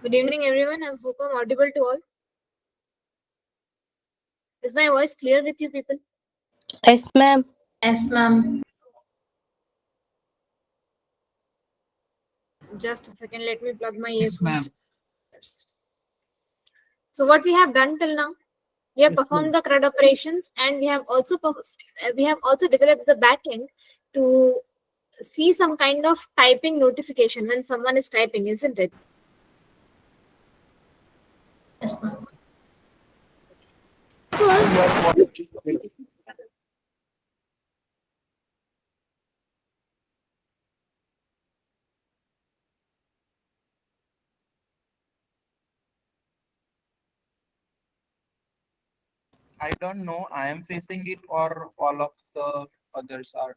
Good evening, everyone. I hope I'm audible to all. Is my voice clear with you people? Yes, ma'am. Yes, ma'am. Just a second. Let me plug my Yes, ma'am. earphones first. So what we have done till now, we have performed the CRUD operations, and we have also developed the backend to see some kind of typing notification when someone is typing, isn't it? Yes, ma'am. So I don't know. I am facing it, or all of the others are.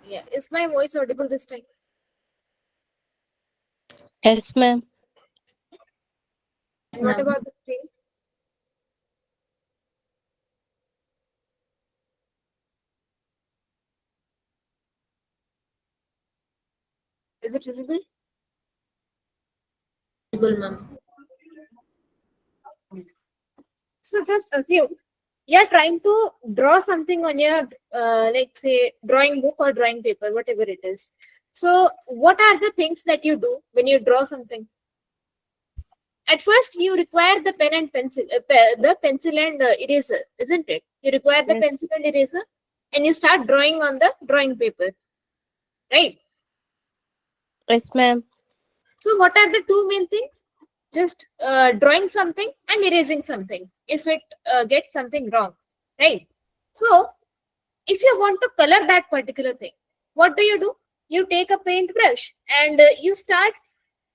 yeah, is my voice audible this time? Yes, ma'am. What Ma'am. about the screen? Is it visible? Visible, ma'am. So just assume you're trying to draw something on your, like say, drawing book or drawing paper, whatever it is. So what are the things that you do when you draw something? At first, you require the pen and pencil, the pencil and eraser, isn't it? You require the Yes. pencil and eraser, and you start drawing on the drawing paper, right? Yes, ma'am. So what are the two main things? Just drawing something and erasing something if it gets something wrong, right? So if you want to color that particular thing, what do? You take a paintbrush and you start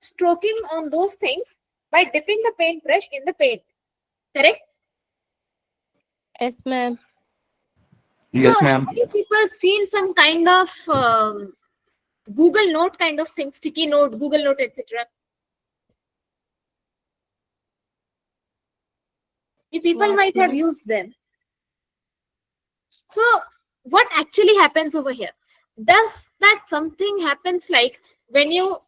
stroking on those things by dipping the paintbrush in the paint, correct? Yes, ma'am. So Yes, have ma'am. you people seen some kind of Google Note kind of thing, sticky note, Google Note, etc.? You people Yes, might have ma'am. used them. So what actually happens over here? Does that something happens like when you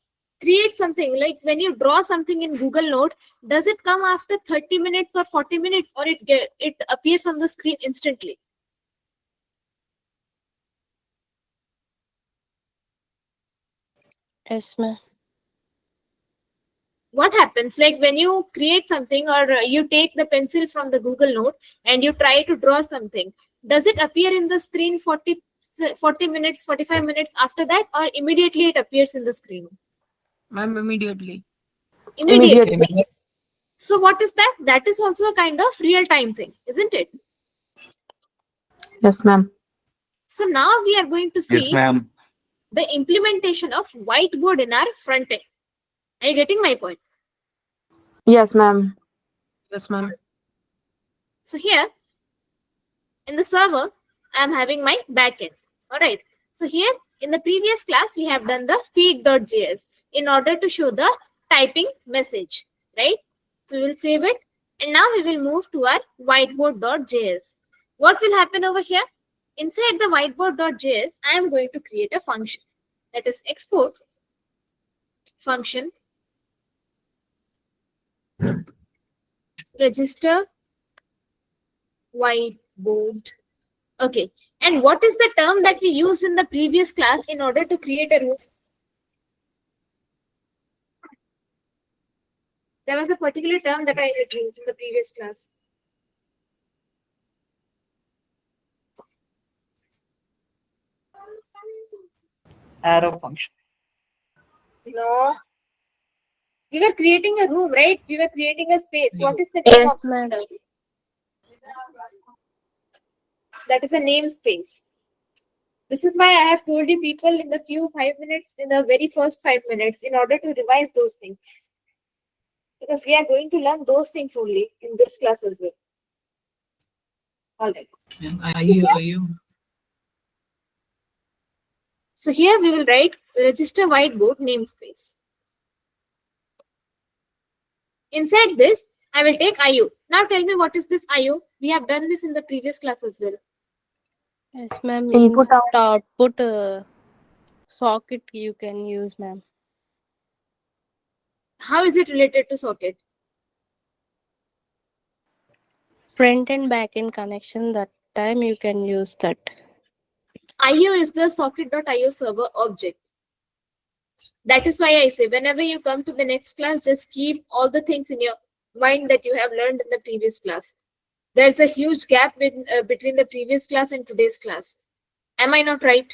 create something, like when you draw something in Google Note, does it come after 30 minutes or 40 minutes, or it appears on the screen instantly? Yes, ma'am. What happens like when you create something, or you take the pencils from the Google Note and you try to draw something, does it appear in the screen 40 minutes, 45 minutes after that, or immediately it appears in the screen? Ma'am, immediately. Immediately. So what is that? That is also a kind of real time thing, isn't it? Yes, ma'am. So now we are going to Yes, see ma'am. the implementation of whiteboard in our front end. Are you getting my point? Yes, ma'am. Yes, ma'am. So here in the server, I am having my backend. All right. So here in the previous class, we have done the feed.js in order to show the typing message, right? So we will save it. And now we will move to our whiteboard.js. What will happen over here? Inside the whiteboard.js, I am going to create a function, that is export function register whiteboard. Okay. And what is the term that we used in the previous class in order to create a room? There was a particular term that I had used in the previous class. Arrow function. No. We were creating a room, right? We were creating a space. What is the name Yes, of ma'am. the term? That is a namespace. This is why I have told you people in the very first 5 minutes, in order to revise those things. Because we are going to learn those things only in this class as well. All right. Are you? So here we will write register whiteboard namespace. Inside this, I will take IO. Now tell me, what is this IO? We have done this in the previous class as well. Yes, ma'am. Input Input output socket you can use, ma'am. How is it related to socket? Front and back end connection, that time you can use that. IO is the socket.io server object. That is why I say whenever you come to the next class, just keep all the things in your mind that you have learned in the previous class. There's a huge gap between the previous class and today's class. Am I not right?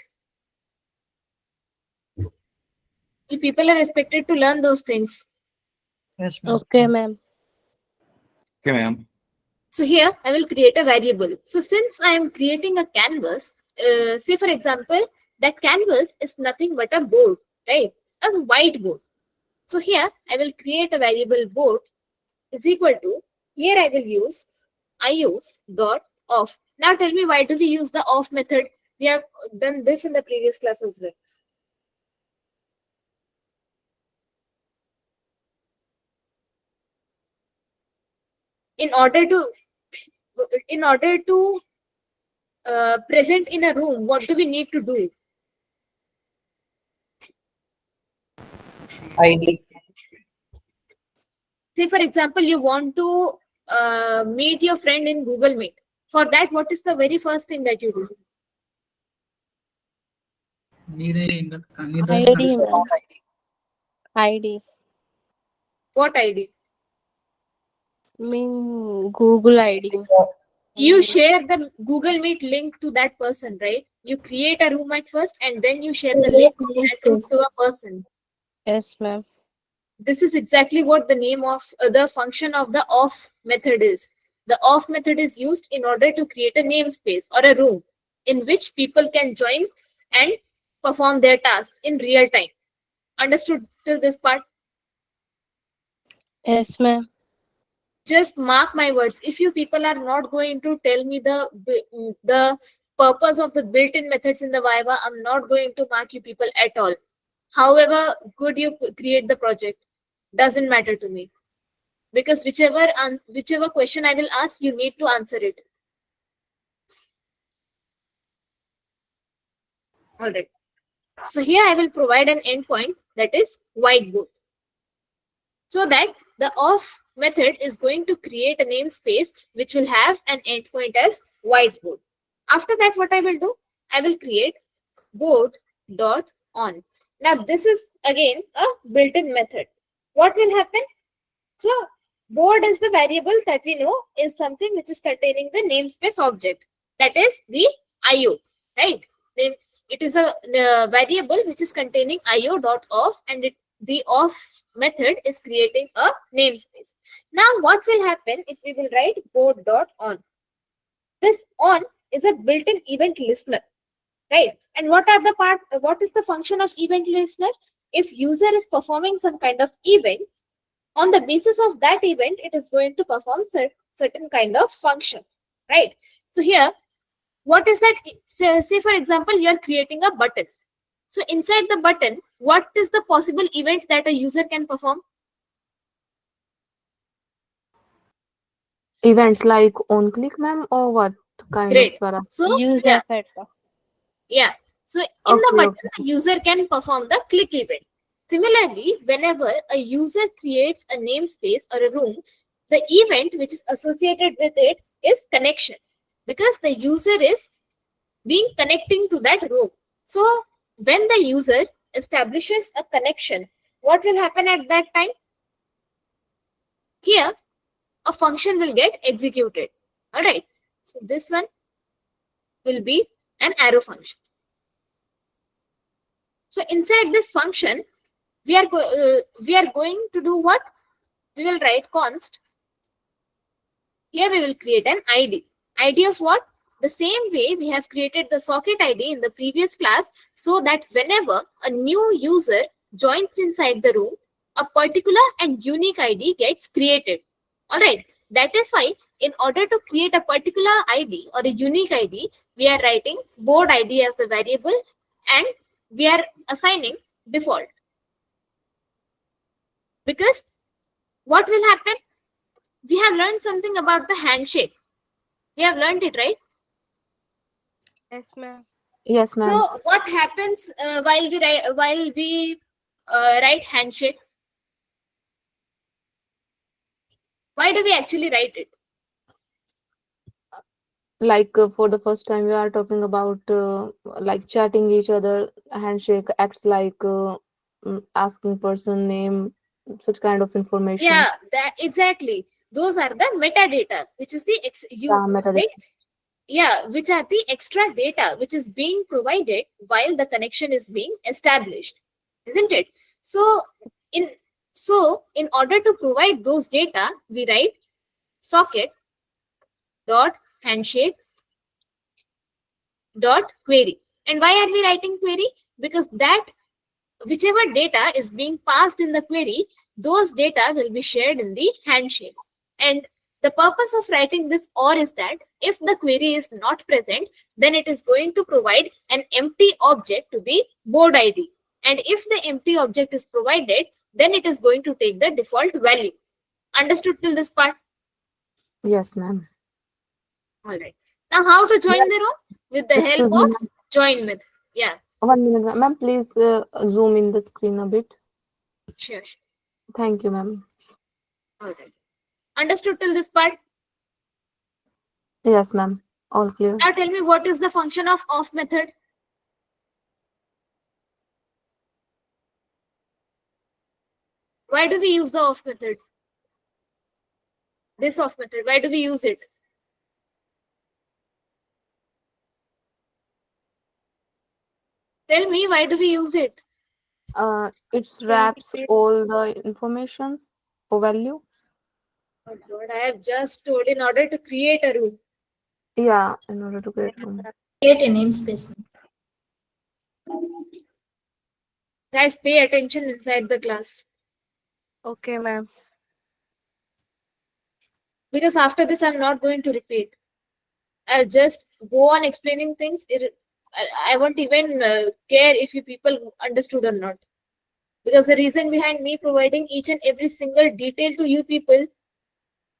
You people are expected to learn those things. Yes, ma'am. Okay, ma'am. Okay, ma'am. So here I will create a variable. So since I am creating a canvas, say for example, that canvas is nothing but a board, right? A whiteboard. So here I will create a variable board is equal to, here I will use io dot off. Now tell me, why do we use the off method? We have done this in the previous class as well. In order to present in a room, what do we need to do? ID. Say for example, you want to meet your friend in Google Meet. For that, what is the very first thing that you do? ID, ma'am. ID. What ID? Mean Google ID. You share the Google Meet link to that person, right? You create a room at first and then you share the link of that room to a person. Yes, ma'am. This is exactly what the name of the function of the off method is. The off method is used in order to create a namespace or a room in which people can join and perform their tasks in real time. Understood till this part? Yes, ma'am. Just mark my words. If you people are not going to tell me the purpose of the built-in methods in the Viva, I'm not going to mark you people at all. However good you create the project, doesn't matter to me, because whichever question I will ask, you need to answer it. All right. So here I will provide an endpoint that is whiteboard, so that the off method is going to create a namespace which will have an endpoint as whiteboard. After that, what I will do, I will create board dot on. Now this is again a built-in method. What will happen? So board is the variable that we know is something which is containing the namespace object, that is the IO, right? Then it is a variable which is containing IO dot off, and the off method is creating a namespace. Now what will happen if we will write board dot on? This on is a built-in event listener, right? And what is the function of event listener? If user is performing some kind of event, on the basis of that event, it is going to perform certain kind of function, right? So here, what is that? Say for example, you are creating a button. So inside the button, what is the possible event that a user can perform? events like on click, ma'am, or what kind Great. of para? So Use yeah, effect. yeah. So in the Okay, button, okay. the user can perform the click event. Similarly, whenever a user creates a namespace or a room, the event which is associated with it is connection, because the user is being connecting to that room. So when the user establishes a connection, what will happen at that time? Here, a function will get executed. All right. So this one will be an arrow function. So inside this function, we are going to do what? We will write const. Here we will create an ID. ID of what? The same way we have created the socket ID in the previous class, so that whenever a new user joins inside the room, a particular and unique ID gets created. All right. That is why in order to create a particular ID or a unique ID, we are writing board ID as the variable, and we are assigning default. Because what will happen? We have learned something about the handshake. We have learned it, right? Yes, ma'am. Yes, ma'am. So what happens while we write handshake? Why do we actually write it? Like for the first time, we are talking about like chatting each other. Handshake acts like asking person name, such kind of Yeah, informations. that exactly. Those are the metadata, which is the Metadata. like, yeah, which are the extra data which is being provided while the connection is being established, isn't it? So in in order to provide those data, we write socket dot handshake dot query. And why are we writing query? Because that whichever data is being passed in the query, those data will be shared in the handshake. And the purpose of writing this or is that if the query is not present, then it is going to provide an empty object to the board ID. And if the empty object is provided, then it is going to take the default value. Understood till this part? Yes, ma'am. All right. Now, how to join Ma'am, the row? With the help excuse me, of ma'am. join method. Yeah, 1 minute, ma'am. Please zoom in the screen a bit. sure. Thank you, ma'am. All right. Understood till this part? Yes, ma'am. All clear. Now tell me, what is the function of off method? Why do we use the off method? This off method, why do we use it? Tell me, why do we use it? It wraps all the informations or value. Oh God, I have just told in order to create a rule. Yeah, in order to create room. Create a namespace. Guys, pay attention inside the class. Okay, ma'am. Because after this, I'm not going to repeat. I'll just go on explaining things. I won't even care if you people understood or not. Because the reason behind me providing each and every single detail to you people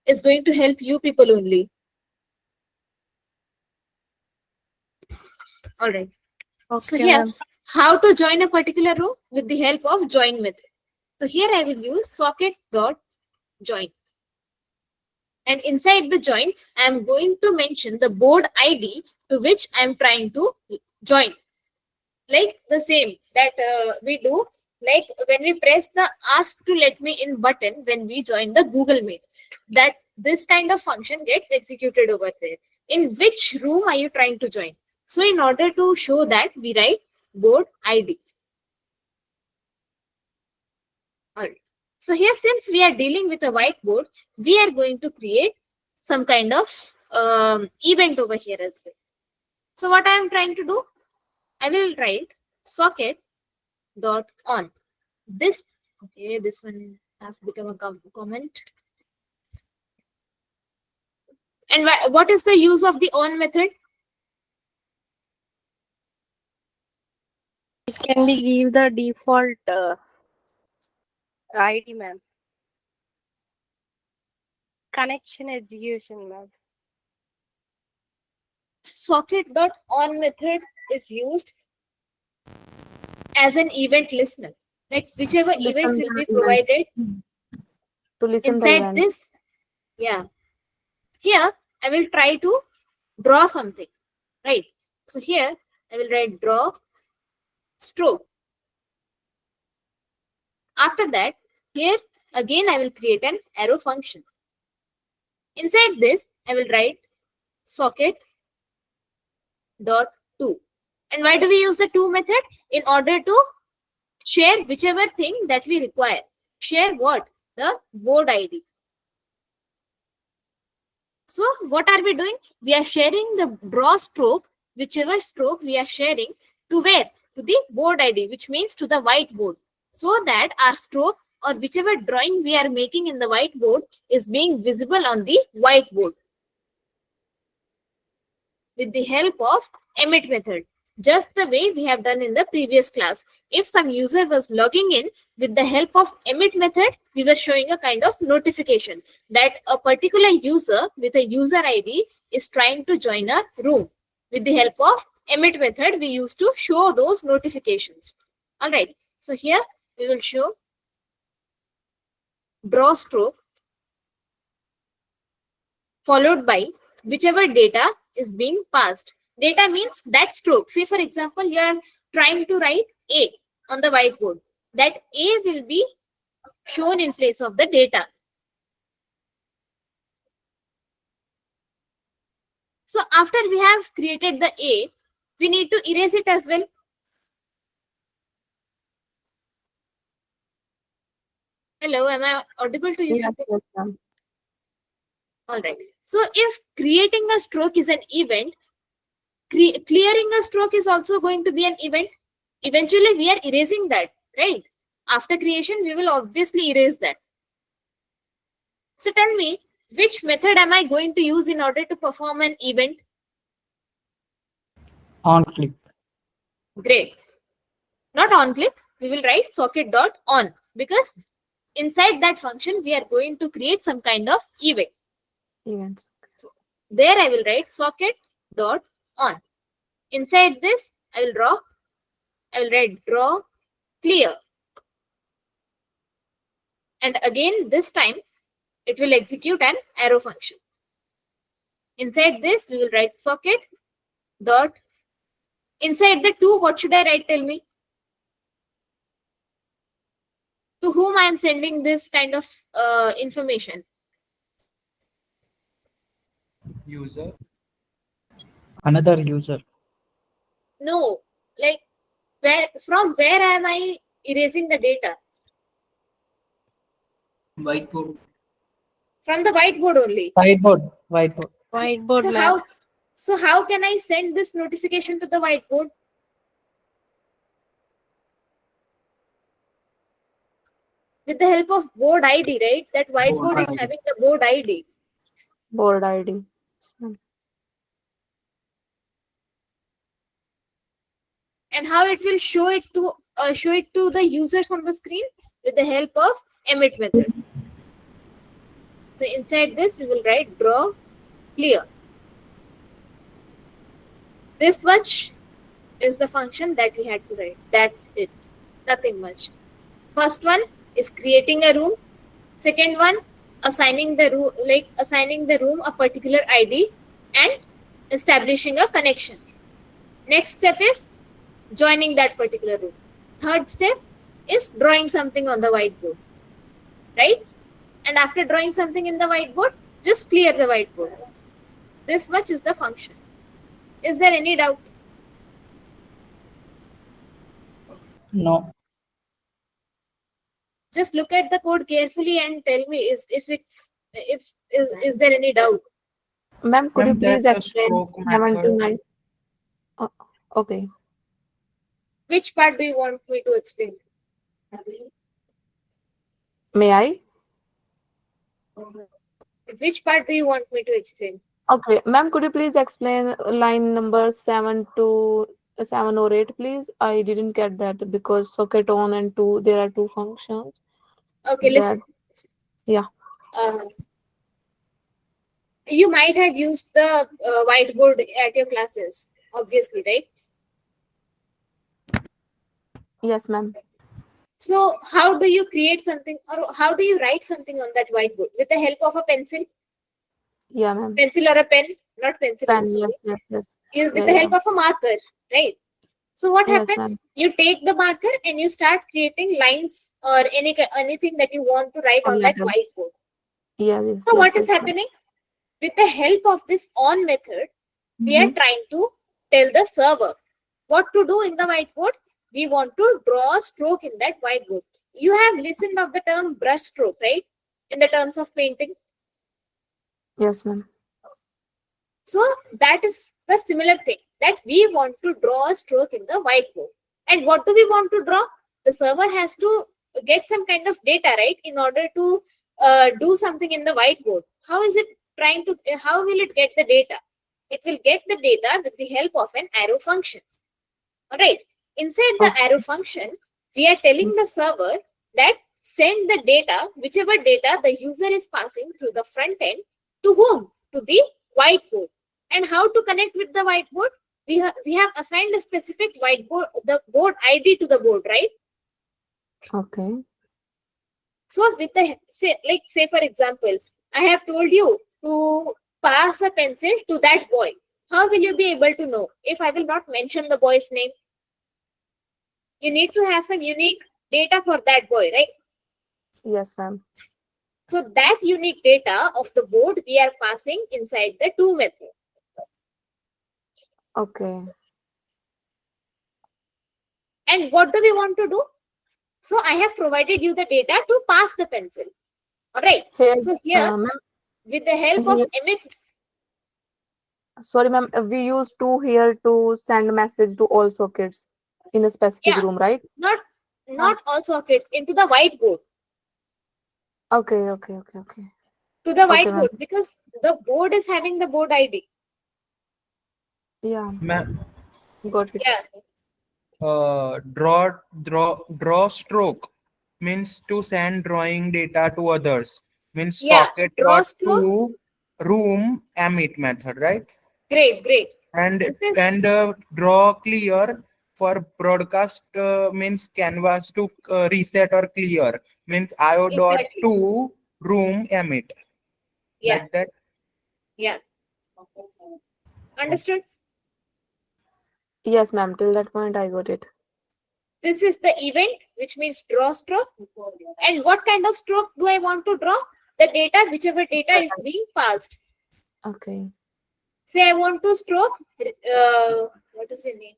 is going to help you people only. All right. Okay, So here, ma'am. how to join a particular row with the help of join method. So here I will use socket dot join. And inside the join, I am going to mention the board ID to which I am trying to join. Like the same that we do, like when we press the ask to let me in button when we join the Google Meet, that this kind of function gets executed over there. In which room are you trying to join? So in order to show that, we write board ID. All right. So here, since we are dealing with a whiteboard, we are going to create some kind of event over here as well. So what I am trying to do, I will write socket dot on. This one has become a comment. And what is the use of the on method? It can be give the default ID, ma'am. Connection execution, ma'am. Socket dot on method is used as an event listener. Like whichever event will be provided To listen the inside event. this, yeah. Here I will try to draw something, right? So here I will write draw stroke. After that, here again I will create an arrow function. Inside this, I will write socket dot to. And why do we use the to method? In order to share whichever thing that we require. Share what? The board ID. So what are we doing? We are sharing the draw stroke, whichever stroke we are sharing, to where? To the board ID, which means to the whiteboard. So that our stroke or whichever drawing we are making in the whiteboard is being visible on the whiteboard with the help of emit method. Just the way we have done in the previous class. If some user was logging in with the help of emit method, we were showing a kind of notification that a particular user with a user ID is trying to join a room with the help of emit method we use to show those notifications. All right. So here we will show draw stroke followed by whichever data is being passed. Data means that stroke. Say for example, you are trying to write A on the whiteboard. That A will be shown in place of the data. So after we have created the A, we need to erase it as well. Hello, am I audible to you? Yes, yes, ma'am. All right. So if creating a stroke is an event, clearing a stroke is also going to be an event. Eventually, we are erasing that, right? After creation, we will obviously erase that. So tell me, which method am I going to use in order to perform an event? On click. Great. Not on click, we will write socket.on because inside that function, we are going to create some kind of event. Events. There I will write socket.on. Inside this, I will write draw clear. And again, this time, it will execute an arrow function. Inside this, we will write socket dot. Inside the two, what should I write? Tell me. To whom I am sending this kind of information? User. Another user. No, like from where am I erasing the data? Whiteboard. From the whiteboard only. Whiteboard. Whiteboard. Whiteboard, So ma'am. how can I send this notification to the whiteboard? With the help of board ID, right? That whiteboard is ID. having the board ID. Board ID. Yes, ma'am. And how it will show it to the users on the screen? With the help of emit method. So inside this, we will write draw clear. This much is the function that we had to write. That's it. Nothing much. First one is creating a room. Second one, assigning the room a particular ID and establishing a connection. Next step is joining that particular room. Third step is drawing something on the whiteboard. Right? And after drawing something in the whiteboard, just clear the whiteboard. This much is the function. Is there any doubt? No. Just look at the code carefully and tell me is there any doubt? Ma'am, could you Ma'am, please that's a explain stroke 7 to method. 9? Oh, okay. Which part do you want me to explain? May I? Which part do you want me to explain? Okay, ma'am, could you please explain line number 7 to 7 or 8, please? I didn't get that because socket on and 2, there are two functions. Okay, listen. Yeah. You might have used the whiteboard at your classes, obviously, right? Yes, ma'am. So how do you create something or how do you write something on that whiteboard? With the help of a pencil? Yeah, ma'am. Pencil or a pen? Not pencil. Pen, sorry. yes. With Yeah, the help of a marker, right? So what Yes, happens? ma'am. You take the marker and you start creating lines or anything that you want to write on that Letter. whiteboard. Yes. So what yes, is happening? With the help of this on method, we are trying to tell the server what to do in the whiteboard. We want to draw a stroke in that whiteboard. You have listened of the term brush stroke, right? In the terms of painting. Yes, ma'am. So that is the similar thing that we want to draw a stroke in the whiteboard. And what do we want to draw? The server has to get some kind of data, right? In order to do something in the whiteboard. How will it get the data? It will get the data with the help of an arrow function. All right. Inside the arrow function, we are telling the server that send the data, whichever data the user is passing through the front end, to whom? To the whiteboard. And how to connect with the whiteboard? we have assigned a specific whiteboard, the board ID to the board, right? Okay. So with the say for example, I have told you to pass a pencil to that boy. How will you be able to know if I will not mention the boy's name? You need to have some unique data for that boy, right? Yes, ma'am. So that unique data of the board we are passing inside the to method. Okay. And what do we want to do? So I have provided you the data to pass the pencil. All right. Here, So here, ma'am, with the help of here, emit, sorry, ma'am, we use two here to send message to all sockets in a specific yeah, room, right? not all sockets, into the whiteboard. Okay, okay, okay, okay. To the Okay, ma'am. whiteboard, because the board is having the board ID. Yeah, Ma'am, got it. Yeah. draw stroke means to send drawing data to others. Means Yeah. socket Draw dot stroke. to room emit method, right? Great. And This is draw clear for broadcast means canvas to reset or clear means IO dot exactly. to room emit. Yeah. Like that. Yeah. Understood? Yes, ma'am. Till that point, I got it. This is the event, which means draw stroke. And what kind of stroke do I want to draw? The data, whichever data is being passed. Okay. Say I want to stroke, what is the name?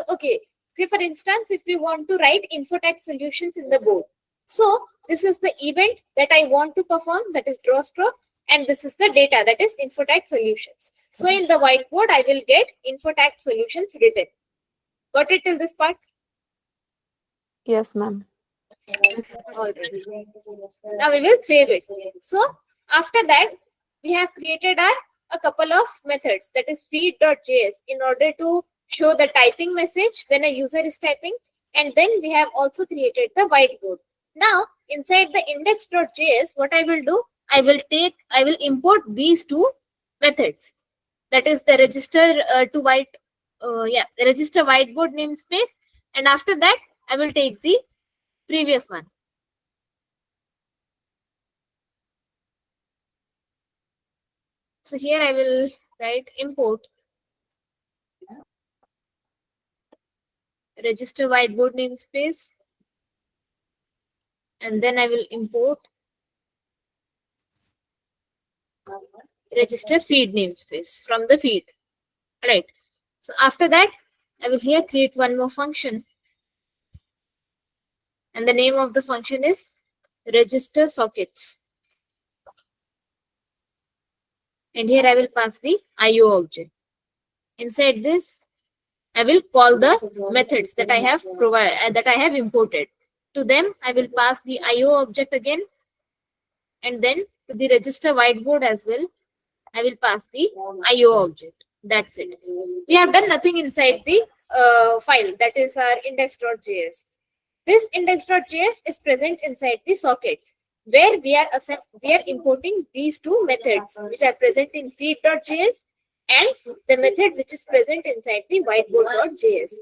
Okay. Say for instance, if we want to write Infotact solutions in the board. So this is the event that I want to perform, that is draw stroke. And this is the data, that is Infotact solutions. So in the whiteboard, I will get Infotact solutions written. Got it till this part? Yes, ma'am. All right. Now we will save it. So after that, we have created a couple of methods, that is feed.js, in order to show the typing message when a user is typing. And then we have also created the whiteboard. Now inside the index.js, what I will do, I will import these two methods. That is the register the register whiteboard namespace. And after that, I will take the previous one. So here I will write import register whiteboard namespace, and then I will import register feed namespace from the feed. All right. So after that, I will here create one more function, and the name of the function is register sockets. And here I will pass the IO object. Inside this, I will call the methods that I have imported. To them, I will pass the IO object again, and then to the register whiteboard as well, I will pass the IO object. That's it. We have done nothing inside the file, that is our index.js. This index.js is present inside the sockets, where we are importing these two methods, which are present in feed.js and the method which is present inside the whiteboard.js.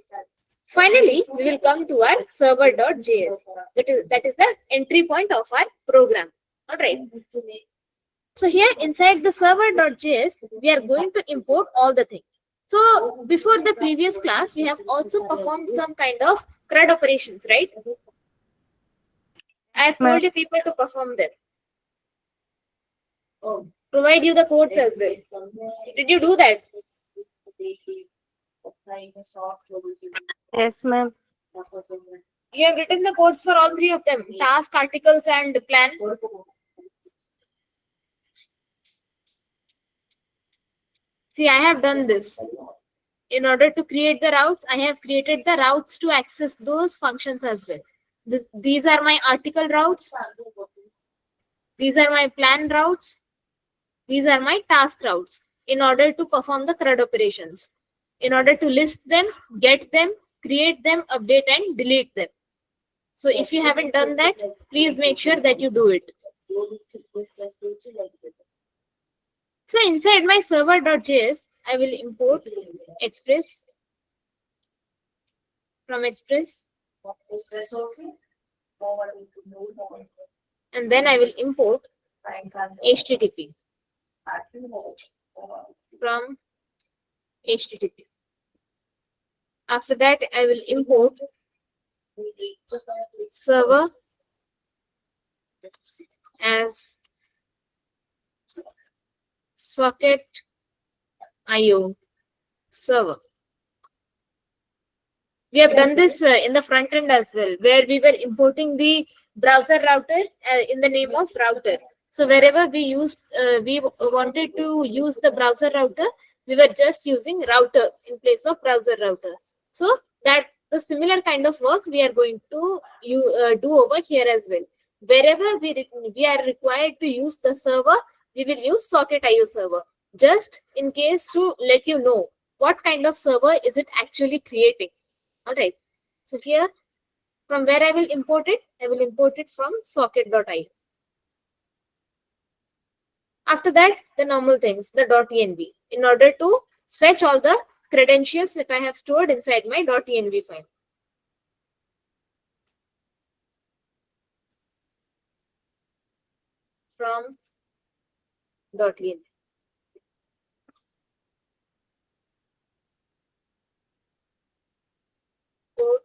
Finally, we will come to our server.js. That is the entry point of our program. All right. So here inside the server.js, we are going to import all the things. So before the previous class, we have also performed some kind of CRUD operations, right? I have told you people to perform them. Oh, provide you the codes as well. Did you do that? Yes, ma'am. You have written the codes for all three of them: task, articles, and plan. See, I have done this. In order to create the routes, I have created the routes to access those functions as well. These are my article routes. These are my plan routes. These are my task routes in order to perform the CRUD operations. In order to list them, get them, create them, update and delete them. So if you haven't done that, please make sure that you do it. So inside my server.js, I will import Express from Express, and then I will import HTTP from HTTP. After that, I will import server as socket IO server. We have done this in the front end as well, where we were importing the browser router in the name of router. So wherever we wanted to use the browser router, we were just using router in place of browser router. So that the similar kind of work we are going to do over here as well. Wherever we are required to use the server, we will use socket IO server. Just in case to let you know what kind of server is it actually creating. All right. So here, from where I will import it? I will import it from socket.io. After that, the normal things, the .env, in order to fetch all the credentials that I have stored inside my .env file. From .env. Port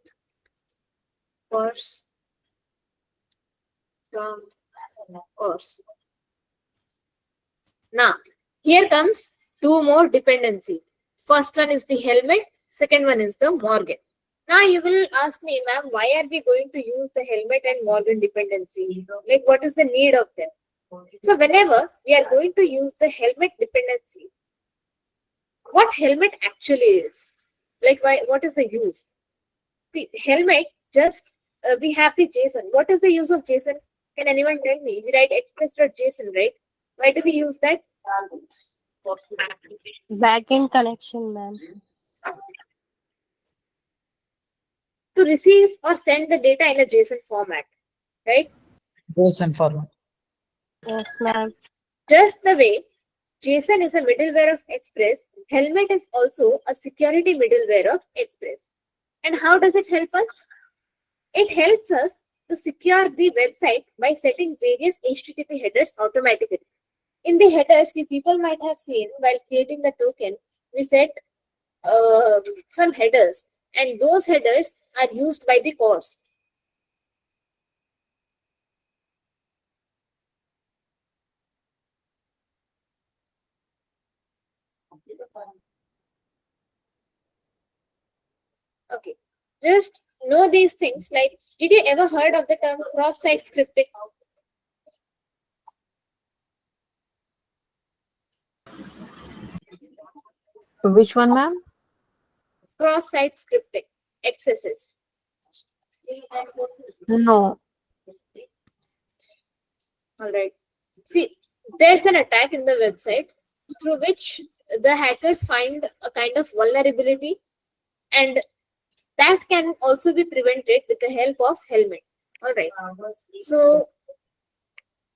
course from course. Now, here comes two more dependency. First one is the helmet, second one is the Morgan. Now you will ask me, ma'am, why are we going to use the helmet and Morgan dependency? Like, what is the need of them? So whenever we are going to use the helmet dependency, what helmet actually is? Like, what is the use? The helmet, just we have the JSON. What is the use of JSON? Can anyone tell me? We write express.json, right? Why do we use that? Backend connection, ma'am. To receive or send the data in a JSON format, right? JSON format. Yes, ma'am. Just the way JSON is a middleware of Express, Helmet is also a security middleware of Express. And how does it help us? It helps us to secure the website by setting various HTTP headers automatically. In the headers, you people might have seen while creating the token, we set some headers, and those headers are used by the cores. Okay, just know these things. Like, did you ever heard of the term cross-site scripting? Which one, ma'am? Cross-site scripting, XSS. No. All right. See, there's an attack in the website through which the hackers find a kind of vulnerability, and that can also be prevented with the help of Helmet. All right. So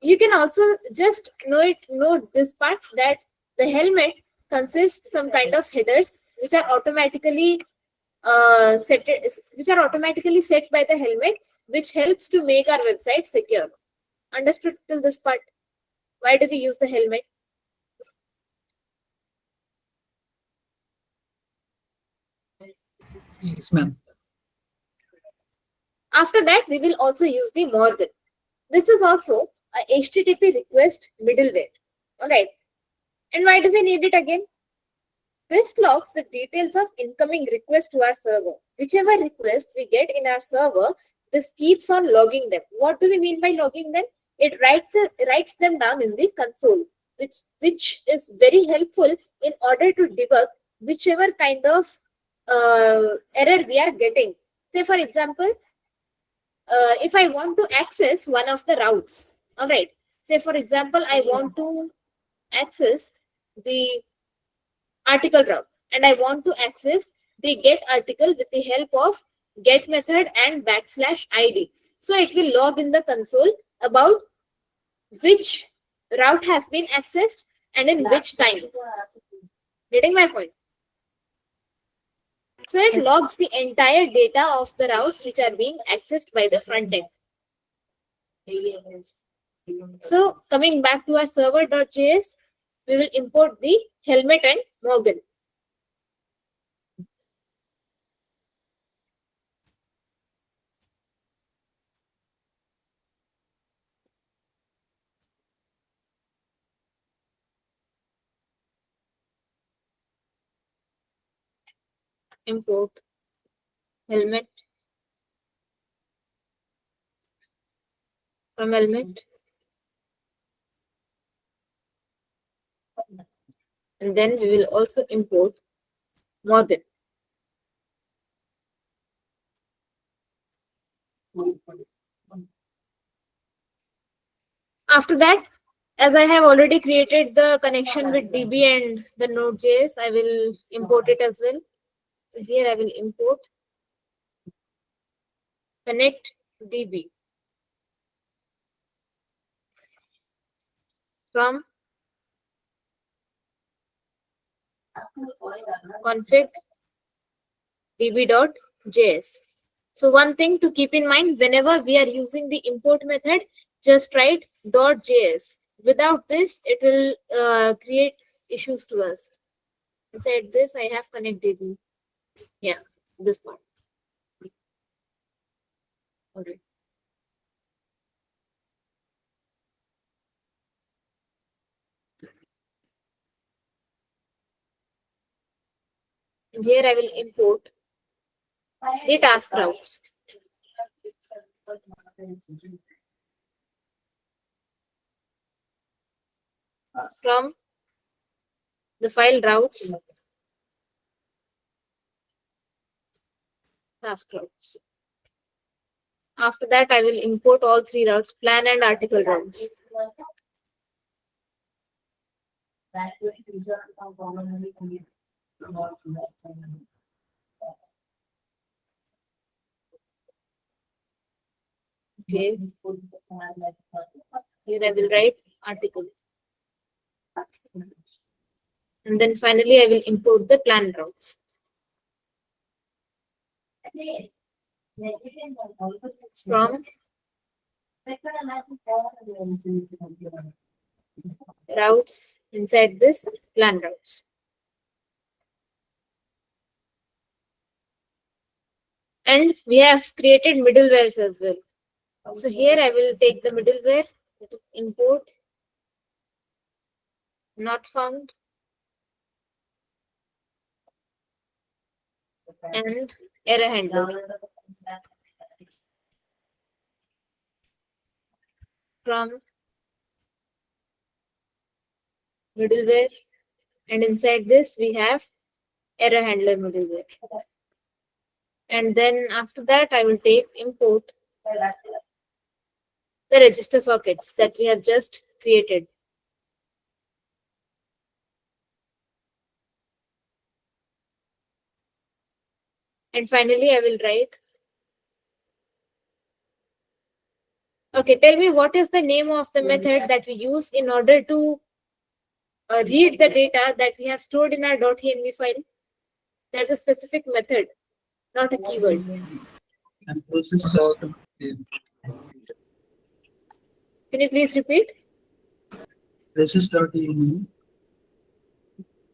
you can also just note this part, that the Helmet consists some kind of headers which are automatically set by the Helmet, which helps to make our website secure. Understood till this part? Why do we use the Helmet? Yes, ma'am. After that, we will also use the Morgan. This is also a HTTP request middleware. All right. And why do we need it again? This logs the details of incoming requests to our server. Whichever request we get in our server, this keeps on logging them. What do we mean by logging them? It writes them down in the console, which is very helpful in order to debug whichever kind of error we are getting. Say, for example, if I want to access one of the routes, all right. Say, for example, I want to access the article route, and I want to access the get article with the help of get method and \ID. So it will log in the console about which route has been accessed and in which time. Getting my point? So it logs the entire data of the routes which are being accessed by the front end. So coming back to our server.js, we will import the helmet and Morgan. Import helmet from helmet, and then we will also import Morgan. After that, as I have already created the connection with DB and the Node.js, I will import it as well. So here I will import connect DB from config db.js. So one thing to keep in mind, whenever we are using the import method, just write .js. Without this, it will create issues to us. Inside this, I have connect DB. Yeah, this one. All right. And here I will import the task routes. From the file routes, task routes. After that, I will import all three routes, plan and article routes. Okay. Here I will write article. And then finally, I will import the plan routes. From routes inside this plan routes. And we have created middlewares as well. So here I will take the middleware, that is import not found and error handler from middleware, and inside this we have error handler middleware. And then after that I will take import the register sockets that we have just created. And finally I will write, okay, tell me what is the name of the method that we use in order to read the data that we have stored in our .env file. There's a specific method, not a keyword. And process dot Can you please repeat? process dot env.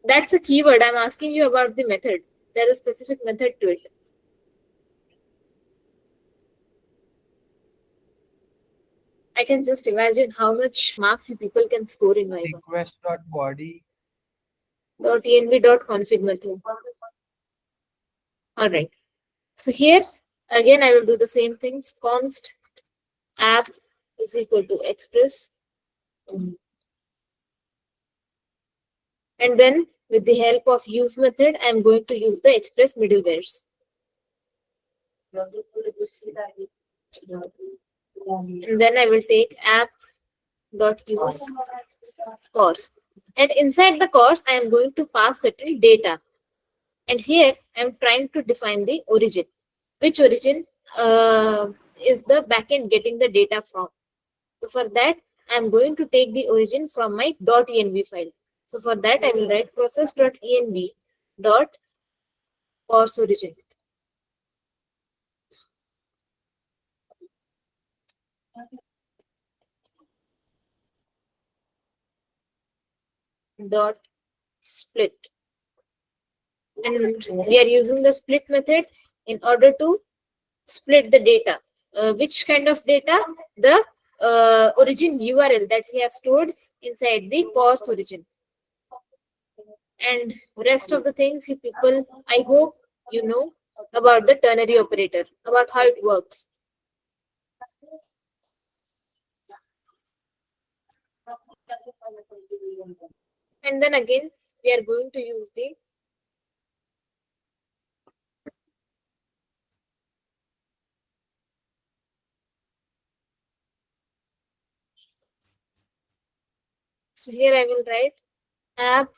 That's a keyword. I'm asking you about the method. There's a specific method to it. I can just imagine how much marks you people can score in Viva. Request.body. .env.config method. All right. So here again, I will do the same things. Const app is equal to express. And then with the help of use method, I'm going to use the express middlewares. And then I will take app.use course. And inside the course, I am going to pass certain data. And here I'm trying to define the origin. Which origin is the backend getting the data from? So for that, I'm going to take the origin from my .env file. So for that, I will write process.env dot course origin dot split. And we are using the split method in order to split the data. Which kind of data? The origin URL that we have stored inside the course origin. And rest of the things, you people, I hope you know about the ternary operator, about how it works. And then again, we are going to use the so here I will write app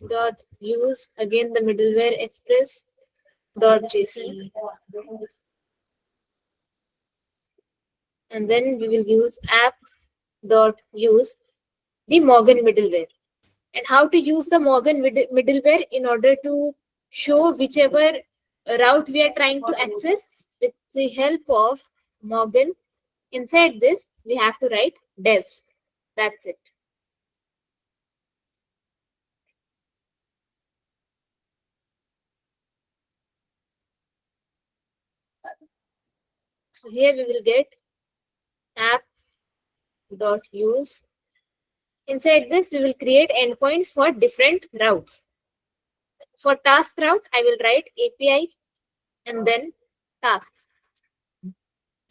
dot use again the middleware express dot json, and then we will use app dot use the Morgan middleware. And how to use the Morgan middleware in order to show whichever route we are trying to access with the help of Morgan. Inside this, we have to write dev. That's it. So here we will get app.use. Inside this, we will create endpoints for different routes. For task route, I will write API and then tasks.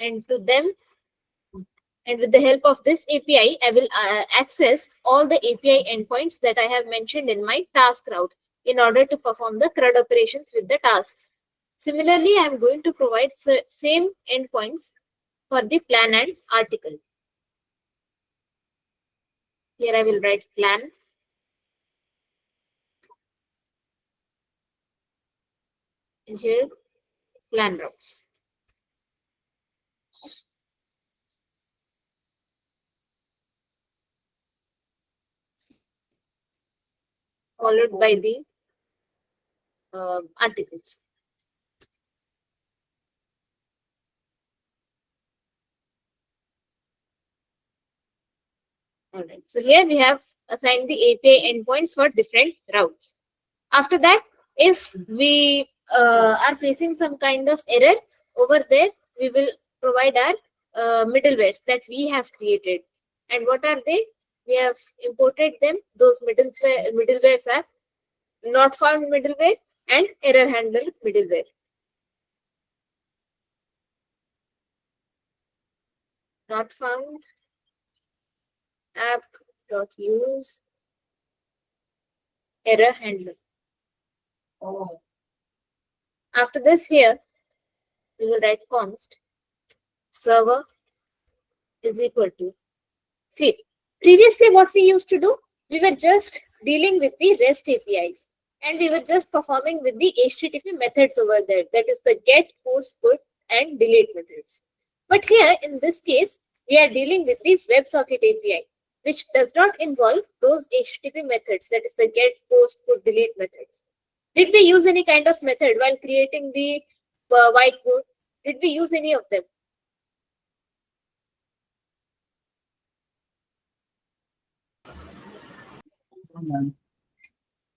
And to them, and with the help of this API, I will access all the API endpoints that I have mentioned in my task route in order to perform the CRUD operations with the tasks. Similarly, I am going to provide same endpoints for the plan and article. Here I will write plan. And here plan routes. Followed by the articles. All right. So here we have assigned the API endpoints for different routes. After that, if we are facing some kind of error over there, we will provide our middlewares that we have created. And what are they? We have imported them. Those middlewares are not found middleware and error handler middleware. Not found app.use error handler. After this, here we will write const server is equal to. See, previously what we used to do, we were just dealing with the REST APIs and we were just performing with the HTTP methods over there. That is the get, post, put, and delete methods. But here in this case, we are dealing with the WebSocket API, which does not involve those HTTP methods. That is the get, post, put, delete methods. Did we use any kind of method while creating the whiteboard? Did we use any of them?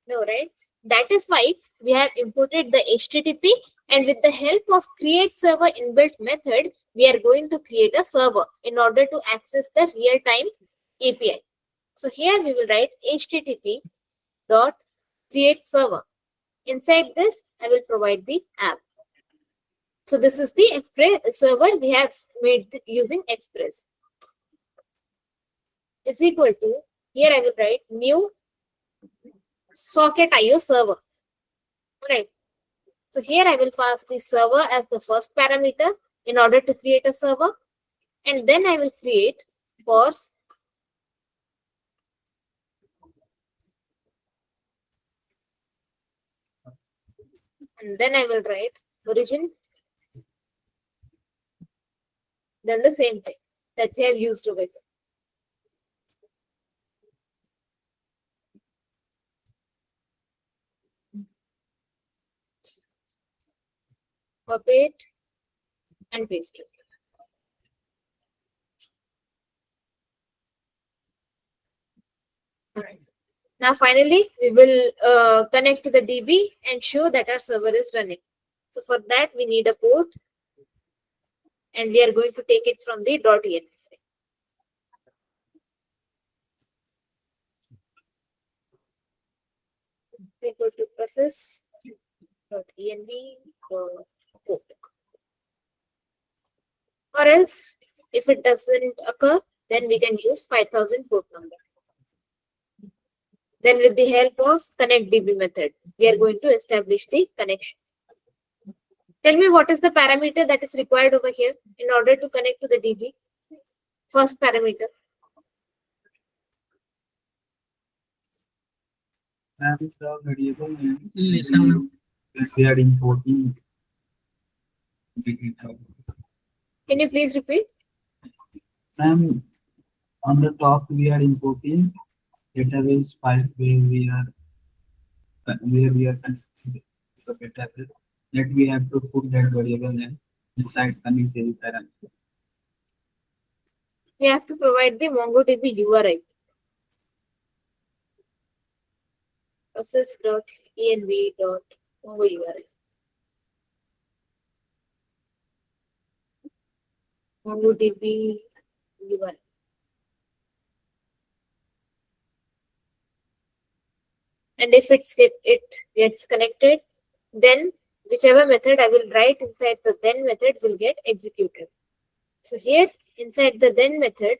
No, right? That is why we have imported the HTTP, and with the help of create server inbuilt method, we are going to create a server in order to access the real-time API. So here we will write HTTP dot create server. Inside this, I will provide the app. So this is the Express server we have made using Express. Is equal to, here I will write new socket IO server. Right. So here I will pass the server as the first parameter in order to create a server. And then I will create course and then I will write origin. Then the same thing that we have used over here. Copy it and paste it. Alright. Now finally, we will connect to the DB and show that our server is running. So for that, we need a port, and we are going to take it from the .env file. It's equal to process.env port. Or else, if it doesn't occur, then we can use 5000 port number. Then with the help of connectDB method, we are going to establish the connection. Tell me what is the parameter that is required over here in order to connect to the DB. First parameter. And the variable name Listen. that we are importing. Can you please repeat? And on the top we are importing database file where we are connecting the database. That we have to put that variable name inside connected parameter. We have to provide the MongoDB URI. Process.env.mongo-URI. MongoDB URI. And if it gets connected, then whichever method I will write inside the then method will get executed. So here inside the then method,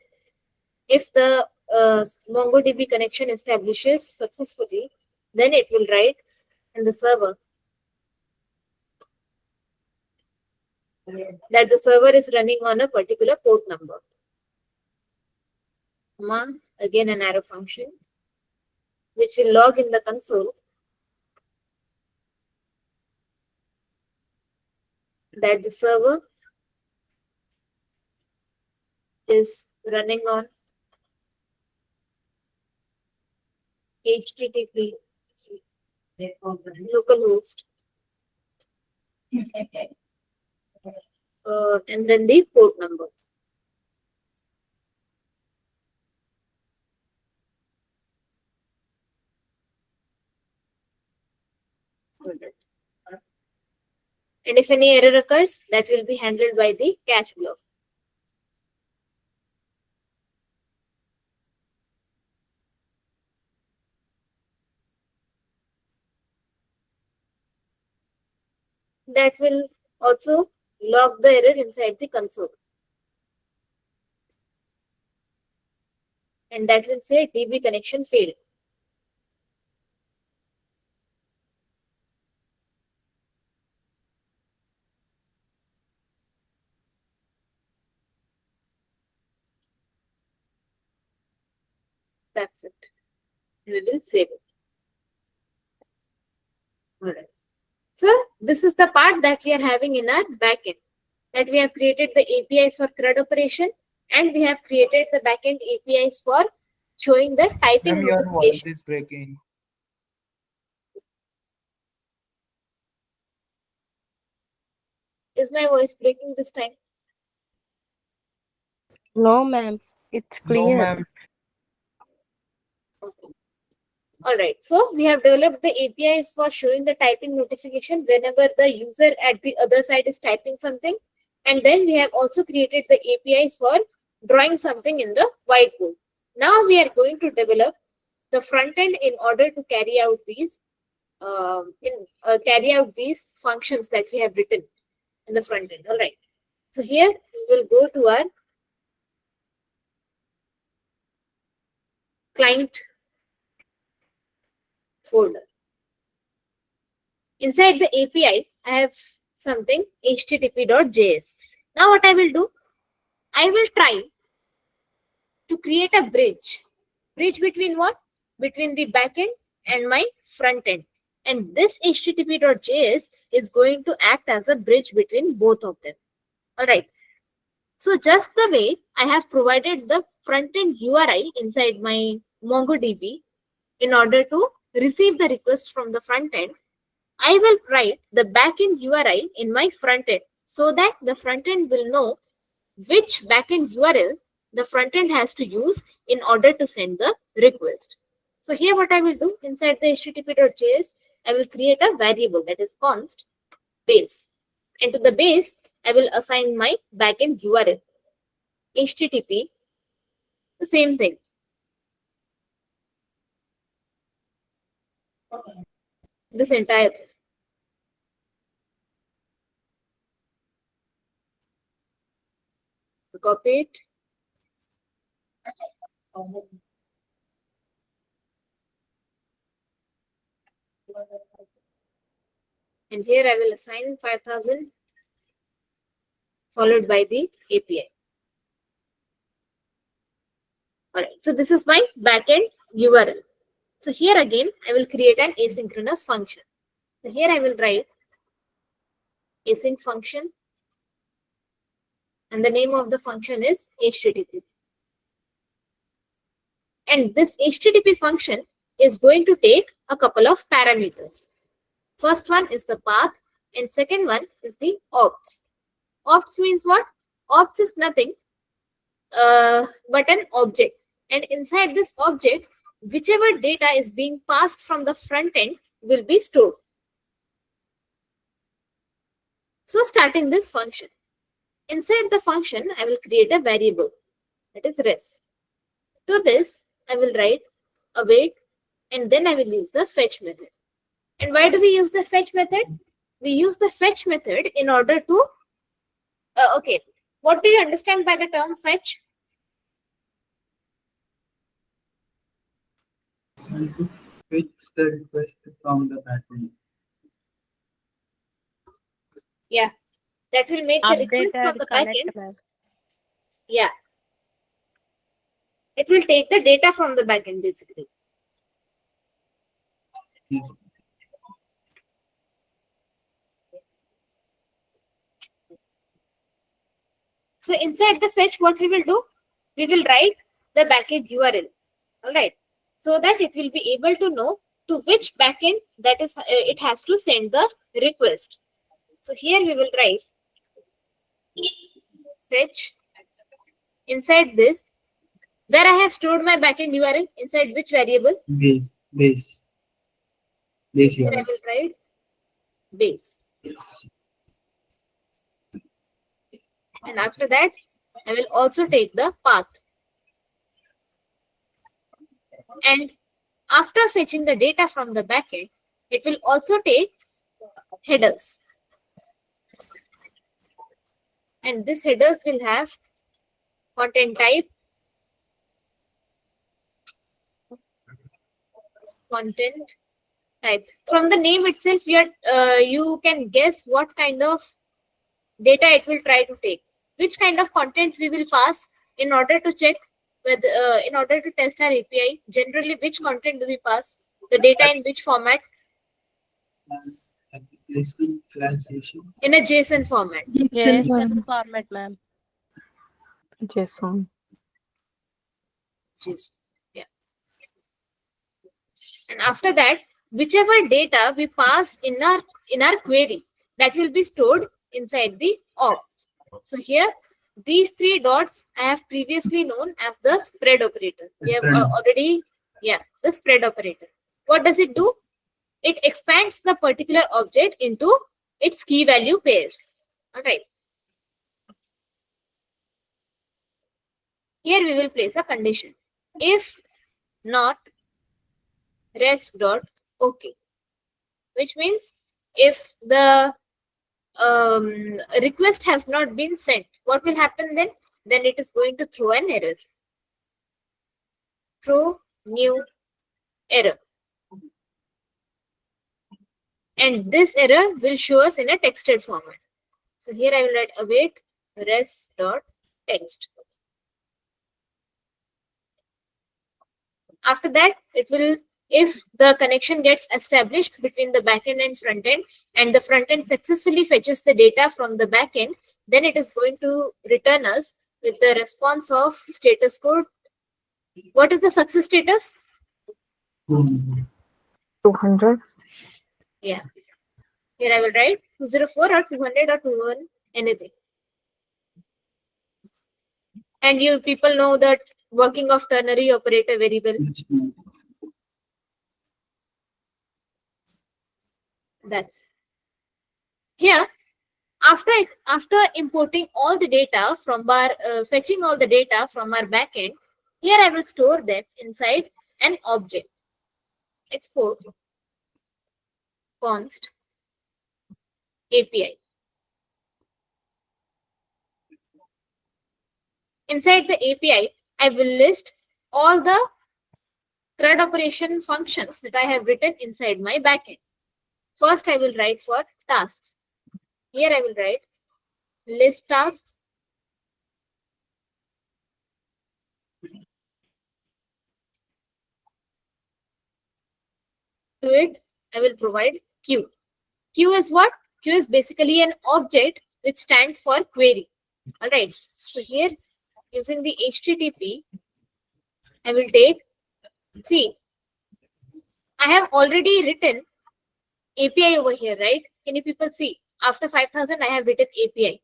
if the MongoDB connection establishes successfully, then it will write in the server that the server is running on a particular port number. Again an arrow function, which will log in the console that the server is running on HTTP localhost and then the port number. And if any error occurs, that will be handled by the catch block. That will also log the error inside the console. And that will say DB connection failed. That's it. We will save it. All right. So this is the part that we are having in our backend. That we have created the APIs for CRUD operation, and we have created the backend APIs for showing the typing Ma'am, your voice notification. is breaking. Is my voice breaking this time? No, ma'am. It's No, clear. ma'am. Okay. All right. So we have developed the APIs for showing the typing notification whenever the user at the other side is typing something. And then we have also created the APIs for drawing something in the whiteboard. Now we are going to develop the front end in order to carry out these functions that we have written in the front end. All right. So here we will go to our client folder. Inside the API, I have something http.js. Now what I will do, I will try to create a bridge. Bridge between what? Between the backend and my front end. And this http.js is going to act as a bridge between both of them. All right. So just the way I have provided the front end URI inside my MongoDB in order to receive the request from the front end, I will write the backend URI in my front end so that the front end will know which backend URL the front end has to use in order to send the request. So here what I will do inside the http.js, I will create a variable that is const base. And to the base, I will assign my backend URL. HTTP, the same thing. This entire thing. Copy it. And here I will assign 5000 followed by the API. Alright, so this is my backend URL. So here again, I will create an asynchronous function. So here I will write async function, and the name of the function is HTTP. And this HTTP function is going to take a couple of parameters. First one is the path, and second one is the opts. Opts means what? Opts is nothing but an object. And inside this object, whichever data is being passed from the front end will be stored. So starting this function, inside the function, I will create a variable that is res. To this, I will write await, and then I will use the fetch method. And why do we use the fetch method? We use the fetch method in order to, okay, what do you understand by the term fetch? And to fetch the request from the backend. Yeah, that will make the request Update from and the connect, backend. ma'am. Yeah, it will take the data from the backend basically. Yes. So inside the fetch, what we will do? We will write the backend URL. All right, so that it will be able to know to which backend that is it has to send the request. So here we will write fetch. Inside this, where I have stored my backend URL, inside which variable? Base Here I URL. will write base. And after that, I will also take the path. And after fetching the data from the backend, it will also take headers. And this headers will have content type, content type. From the name itself, you can guess what kind of data it will try to take. Which kind of content we will pass in order to check whether, in order to test our API. Generally, which content do we pass? The data in which format? Application classification. In a JSON format. Yes, format, ma'am. JSON. Yeah. And after that, whichever data we pass in our query, that will be stored inside the opts. So here, these three dots I have previously known as the spread operator. We have already, yeah, the spread operator. What does it do? It expands the particular object into its key value pairs. All right. Here we will place a condition. If not rest.ok, which means if the request has not been sent, what will happen then? Then it is going to throw an error. Throw new error. And this error will show us in a texted format. So here I will write await res.text. After that, it will, if the connection gets established between the backend and front end, and the front end successfully fetches the data from the backend, then it is going to return us with the response of status code. What is the success status? 200. Yeah. Here I will write 204 or 200 or 21, anything. And you people know that working of ternary operator very well. Yes, ma'am. That's it. Here, after importing all the data from our fetching all the data from our backend, here I will store them inside an object. Export const API. Inside the API, I will list all the CRUD operation functions that I have written inside my backend. First, I will write for tasks. Here I will write list tasks. To it, I will provide queue. Queue is what? Queue is basically an object which stands for query. All right. So here, using the HTTP, I will take, see, I have already written API over here, right? Can you people see? After 5000, I have written API.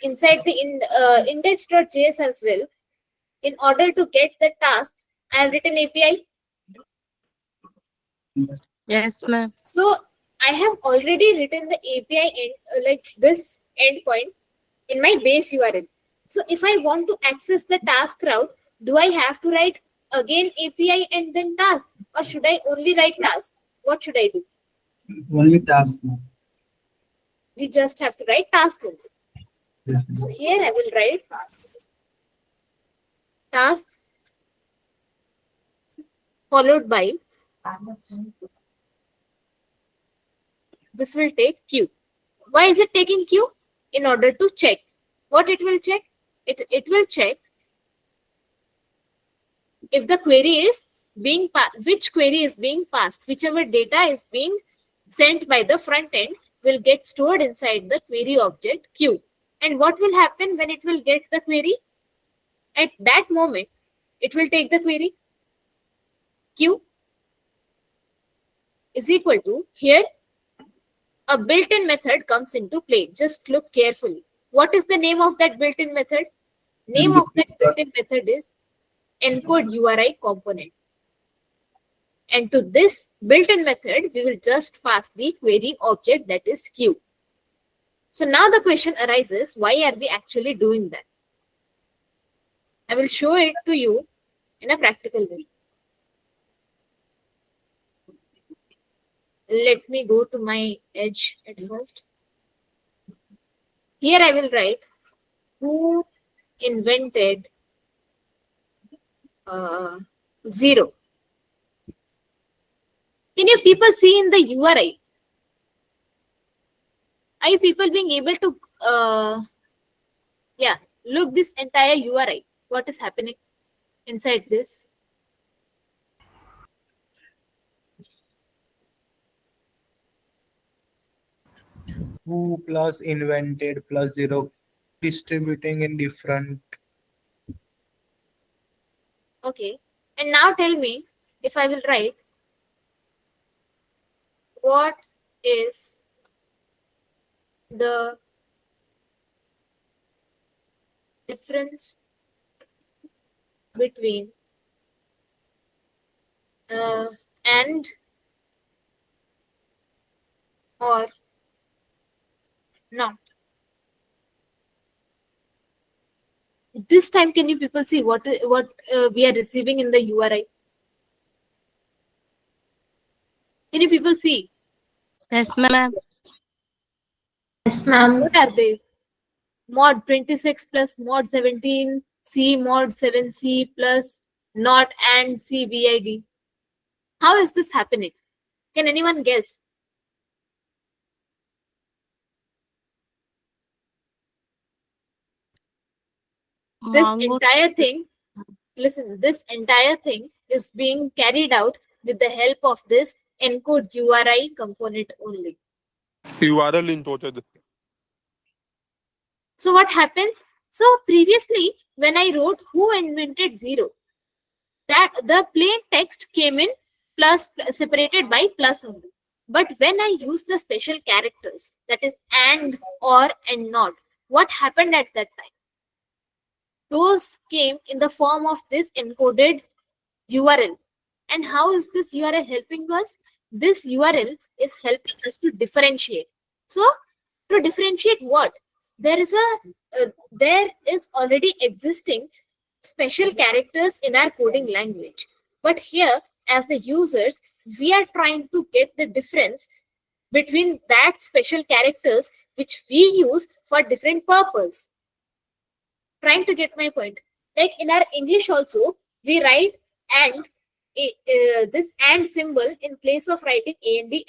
Inside the index.js as well, in order to get the tasks, I have written API. Yes, ma'am. So I have already written the API end, like this endpoint in my base URL. So if I want to access the task route, do I have to write again API and then tasks, or should I only write tasks? What should I do? Only task, ma'am. We just have to write task only. Yes, So ma'am. here I will write tasks followed by, this will take queue. Why is it taking queue? In order to check. What it will check? It will check if the query is being which query is being passed. Whichever data is being sent by the front end will get stored inside the query object queue. And what will happen when it will get the query? At that moment, it will take the query. Queue is equal to, here a built-in method comes into play. Just look carefully. What is the name of that built-in method? Name of that built-in method is encode URI component. And to this built-in method, we will just pass the query object, that is queue. So now the question arises, why are we actually doing that? I will show it to you in a practical way. Let me go to my edge at first. Here I will write who invented 0. Can you people see in the URI? Are you people being able to look this entire URI? What is happening inside this? Who plus invented plus 0 distributing in different. Okay. And now tell me, if I will write, what is the difference between and or not? This time, can you people see what we are receiving in the URI? Can you people see? Yes, ma'am. Yes, ma'am. What are they? Mod 26 plus mod 17, C mod 7C plus not and CVID. How is this happening? Can anyone guess? This Mongo. entire thing, listen, this entire thing is being carried out with the help of this encode URI component only. URL imported. So what happens? So previously, when I wrote who invented 0, that the plain text came in plus separated by plus only. But when I use the special characters, that is and, or, and not, what happened at that time? Those came in the form of this encoded URL. And how is this URL helping us? This URL is helping us to differentiate. So to differentiate what? There is already existing special characters in our coding language. But here, as the users, we are trying to get the difference between that special characters which we use for different purpose. Trying to get my point. Like in our English also, we write and this and symbol in place of writing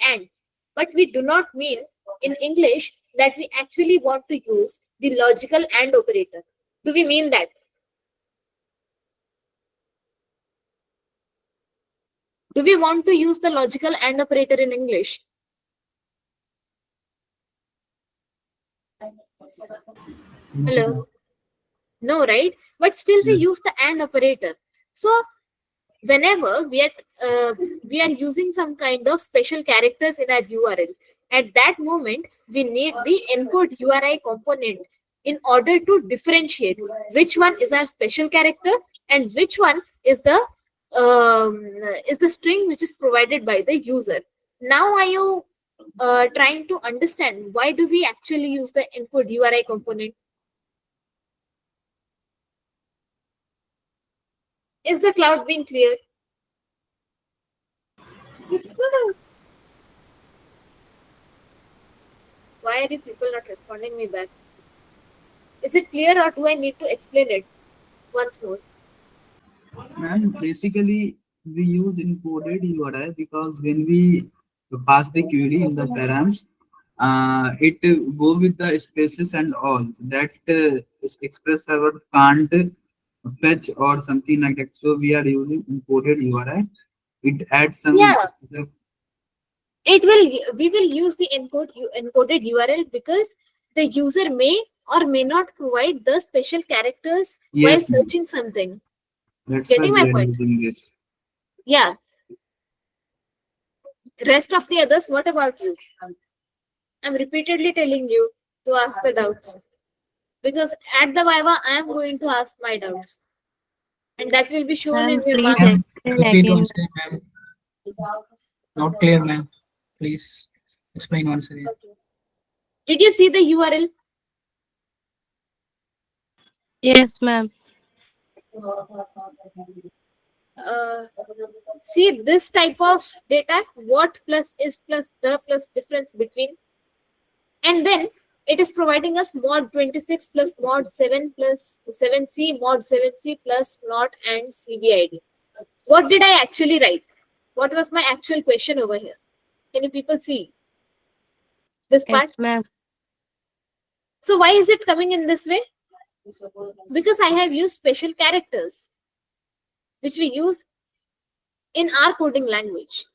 and. But we do not mean in English that we actually want to use the logical and operator. Do we mean that? Do we want to use the logical and operator in English? Hello? No, right? But still we use the and operator. So whenever we are using some kind of special characters in our URL, at that moment we need the encode URI component in order to differentiate which one is our special character and which one is the string which is provided by the user. Now are you trying to understand why do we actually use the encode URI component? Is the cloud being clear? Why are you people not responding me back? Is it clear or do I need to explain it once more? Ma'am, basically we use encoded URI because when we pass the query in the params, it go with the spaces and all that Express server can't fetch or something like that. So we are using encoded URI. It adds some. Yeah. We will use the encoded URL because the user may or may not provide the special characters while Yes, ma'am. searching something. That's Getting why my we are point? using this. Yeah. Rest of the others, what about you? I'm repeatedly telling you to ask the doubts. Because at the Viva, I am going to ask my doubts. And that will be shown in Ma'am, your please marks. explain Repeat again. once again, ma'am. Not clear, ma'am. Please explain once again. Okay. Did you see the URL? Yes, ma'am. See this type of data, what plus is plus the plus difference between, and then it is providing us mod 26 plus mod 7 plus 7c mod 7c plus not and CVID. What did I actually write? What was my actual question over here? Can you people see this part? Yes, ma'am. So why is it coming in this way? Because I have used special characters which we use in our coding language.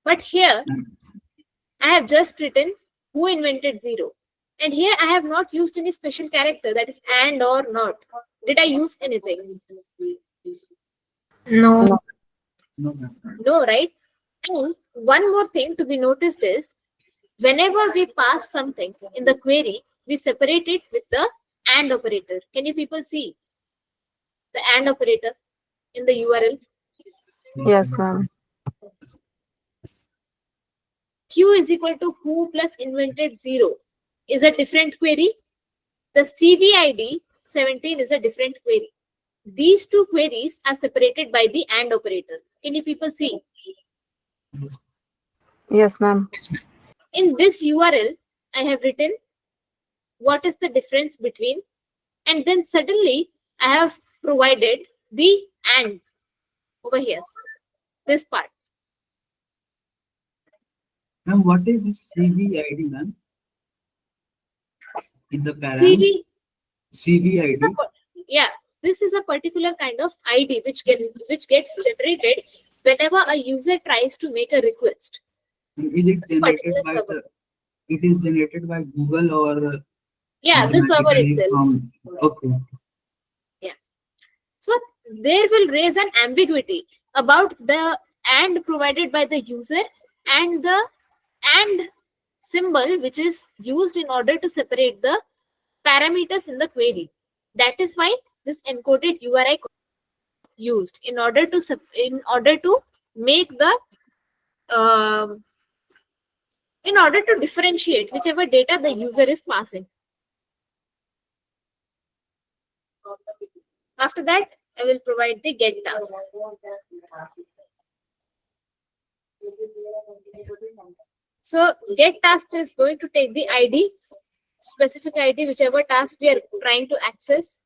But here I have just written who invented 0. And here I have not used any special character, that is and or not. Did I use anything? No. No, ma'am. No, right? And one more thing to be noticed is whenever we pass something in the query, we separate it with the and operator. Can you people see the and operator in the URL? Yes, ma'am. Q is equal to who plus invented 0 is a different query. The CVID 17 is a different query. These two queries are separated by the and operator. Can you people see? Yes, ma'am. Yes, ma'am. In this URL, I have written what is the difference between, and then suddenly I have provided the and over here, this part. Ma'am, what is this CVID, ma'am? In the param, CV, CVID. yeah, this is a particular kind of ID which gets generated whenever a user tries to make a request. Is it generated Particular by server. it is generated by Google or Yeah, the server automatically itself. from, okay. So there will raise an ambiguity about the and provided by the user and the and symbol which is used in order to separate the parameters in the query. That is why this encoded URI used in order to make the in order to differentiate whichever data the user is passing. After that, I will provide the get task. So get task is going to take the ID, specific ID, whichever task we are trying to access,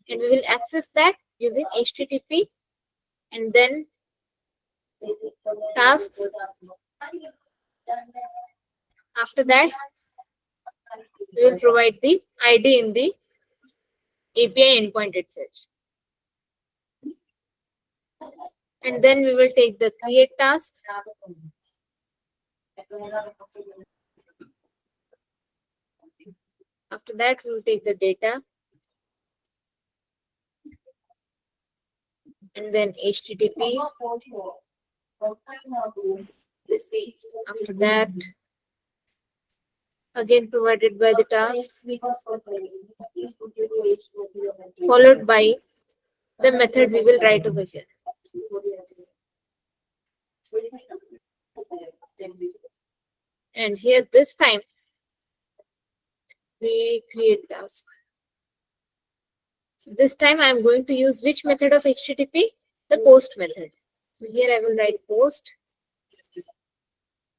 and we will access that using HTTP, and then tasks. After that, we will provide the ID in the API endpoint itself. And then we will take the create task. After that, we will take the data. And then HTTP. After that, again provided by the task, followed by the method we will write over here. And here this time we create task. So this time I am going to use which method of HTTP? The post method. So here I will write post.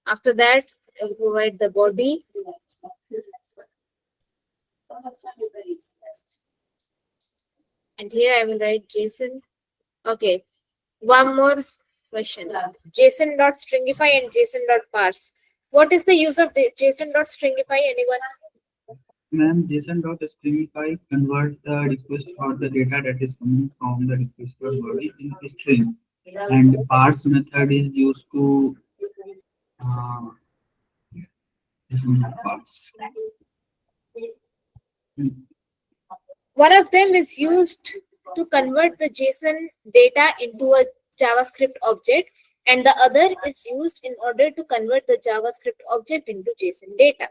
After that, I will provide the body. And here I will write JSON. Okay. One more question. JSON.stringify and JSON.parse. What is the use of JSON.stringify? Anyone? Ma'am, JSON.stringify convert the request or the data that is coming from the requested body in a string, and parse method is used to parse. One of them is used to convert the JSON data into a JavaScript object, and the other is used in order to convert the JavaScript object into JSON data.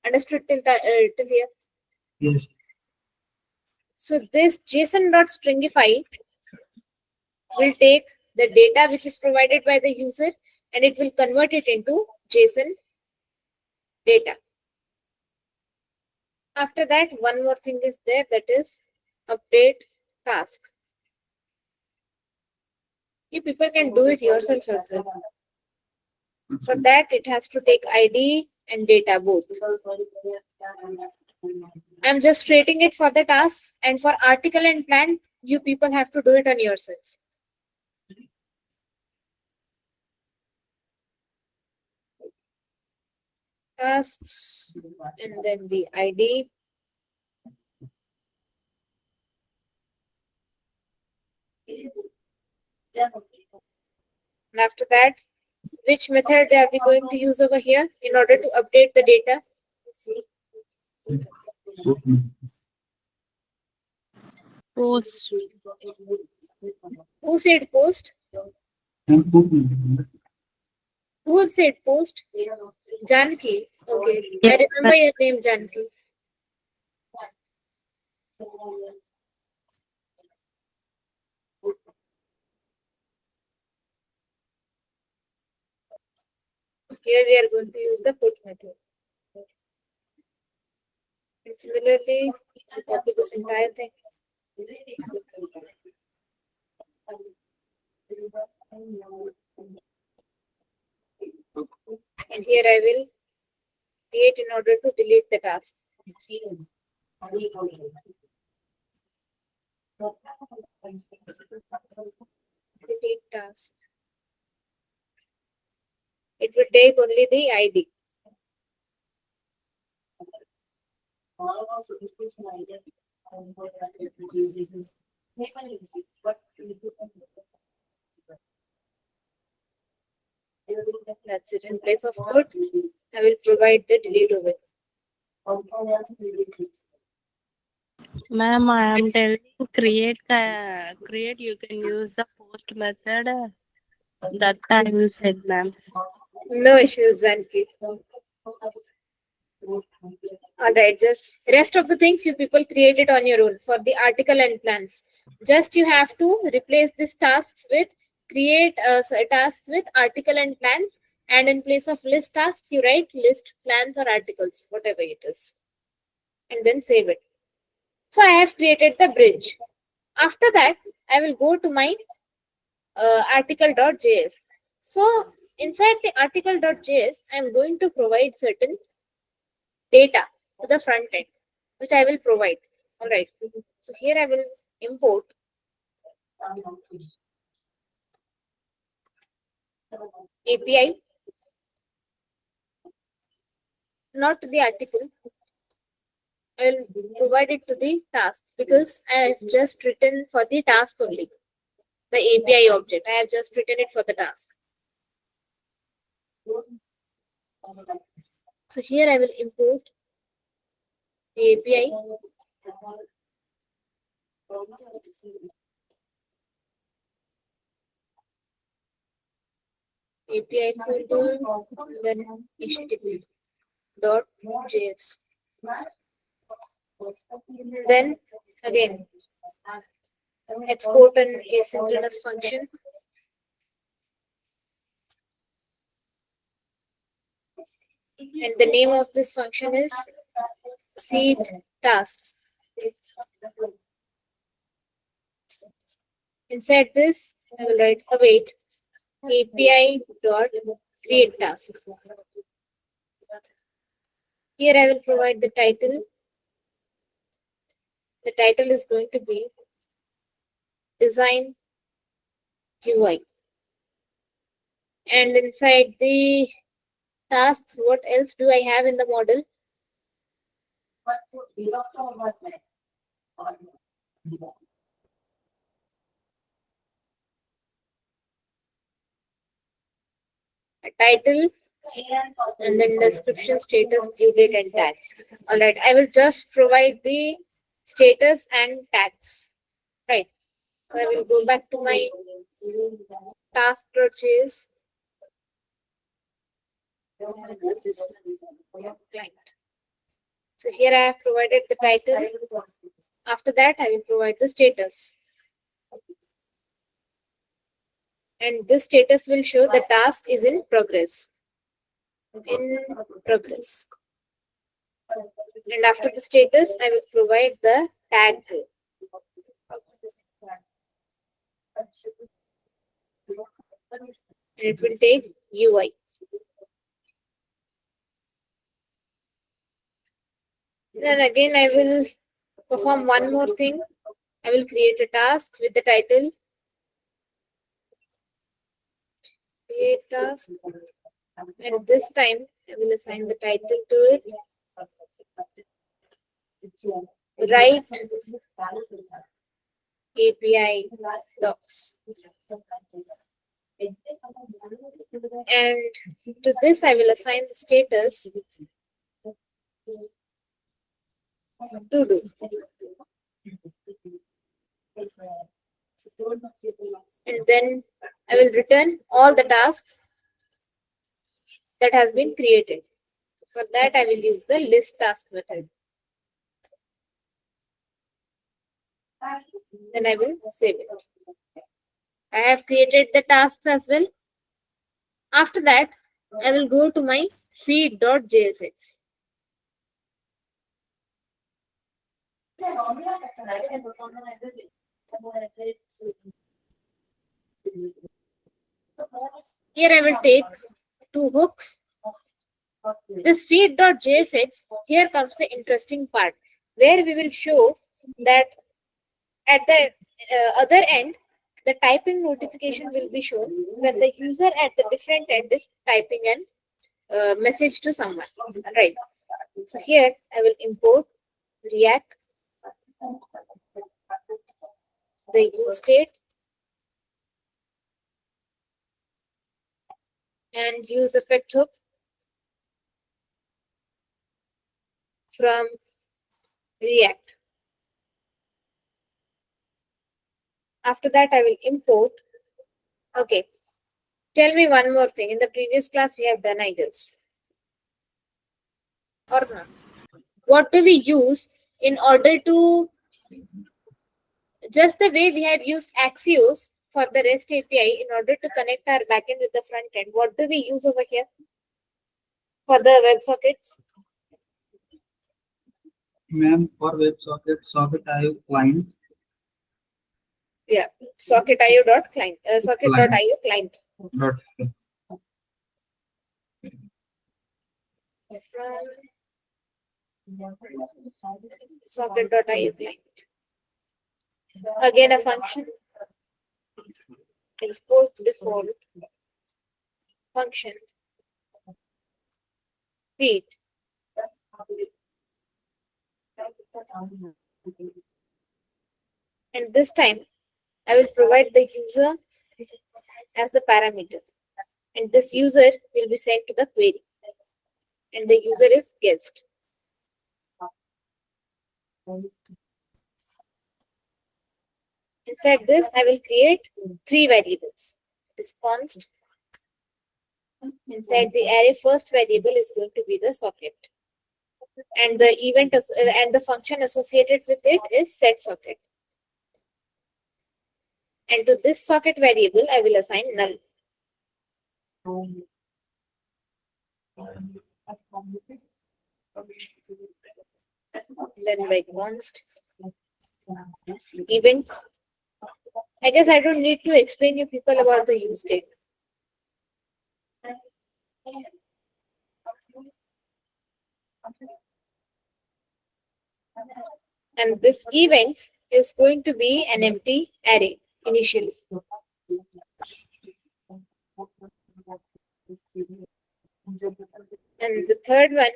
Understood till here? Yes. So this JSON.stringify will take the data which is provided by the user and it will convert it into JSON data. After that, one more thing is there, that is update task. You people can do it yourself as well. For that, it has to take ID and data both. I'm just creating it for the tasks, and for article and plan, you people have to do it on yourself. Tasks and then the ID. And after that, which method are we going to use over here in order to update the data? Post. Who said post? And put Who said post? Janki. Okay. I Yes, remember your name, Janki. Here we are going to use the put method. And similarly, I'll copy this entire thing. And here I will create in order to delete the task. Delete task. It will take only the ID. That's it. In place of put, I will provide the delete over. Ma'am, I am telling create, you can use the post post method. That I will set, ma'am. No issues, Janki. Alright, just rest of the things you people created on your own for the article and plans. Just you have to replace these tasks with tasks with article and plans, and in place of list tasks you write list, plans or articles, whatever it is, and then save it. So I have created the bridge. After that, I will go to my article.js. So inside the article.js, I am going to provide certain data to the front end, which I will provide. All right. So here I will import API, not to the article. I will provide it to the task because I have just written for the task only. The API object, I have just written it for the task. So here I will import the API. API folder, then HTTP.js. Then again, export an asynchronous function. And the name of this function is seed tasks. Inside this, I will write await API dot create task. Here I will provide the title. The title is going to be design UI. And inside the tasks, what else do I have in the model? A title and then description, status, due date, and tags. All right, I will just provide the status and tags. Right. So I will go back to my task purchase. This one, client. So here I have provided the title. After that, I will provide the status. And this status will show the task is in progress. In progress. And after the status, I will provide the tag. And it will take UI. Then again, I will perform one more thing. I will create a task with the title. Create task. And this time, I will assign the title to it. Write API docs. And to this, I will assign the status to do. And then I will return all the tasks that has been created. So for that, I will use the list task method. Then I will save it. I have created the tasks as well. After that, I will go to my feed.jsx. Here I will take two hooks. This feed.jsx, here comes the interesting part, where we will show that at the other end, the typing notification will be shown when the user at the different end is typing a message to someone. Right. So here I will import React, the use state, and use effect hook from React. After that, I will import Okay. Tell me one more thing. In the previous class, we have done, I guess. Or not? What do we use in order to, just the way we had used Axios for the REST API in order to connect our backend with the front end? What do we use over here for the WebSockets? Ma'am, for WebSocket, socket.io client. Yeah, socket.io.client, socket.io client. Dot. Socket.io client. Again, a function. Export default function. Read. And this time, I will provide the user as the parameter. And this user will be sent to the query. And the user is guest. Inside this, I will create 3 variables. It is const. Inside the array, first variable is going to be the socket. And the and the function associated with it is set socket. And to this socket variable, I will assign null. Then by const events. I guess I don't need to explain you people about the use state. And this events is going to be an empty array initially. And the third one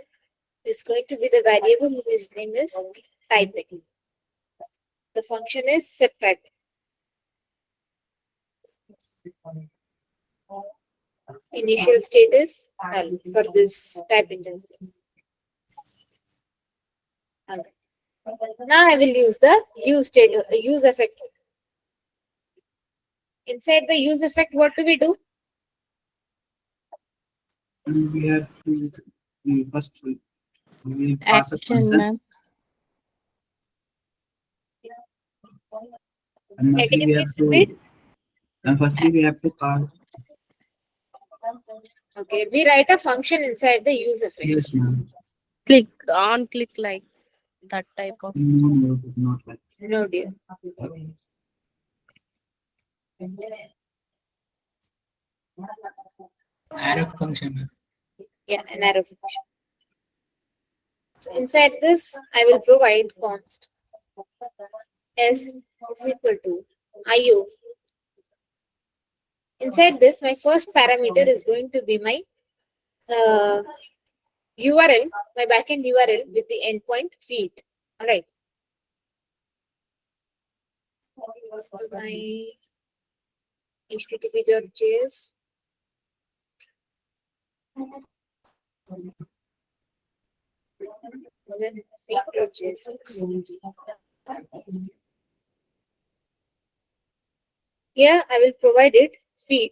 is going to be the variable whose name is typing. The function is setType. Initial state is null for this type intensity. Now I will use the use effect. Inside the use effect, what do we do? We have to first we pass a Action, function. ma'am. And Yeah, can firstly you we have please to repeat? call. Okay, we write a function inside the use effect. Yes, ma'am. Click like that type of. No, not like. No dear. Arrow function. Yeah, an arrow function. So inside this, I will provide const s is equal to io. Inside this, my first parameter is going to be my URL, my backend URL with the endpoint feed. All right. My http.js. Then feed.js. Here I will provide it feed.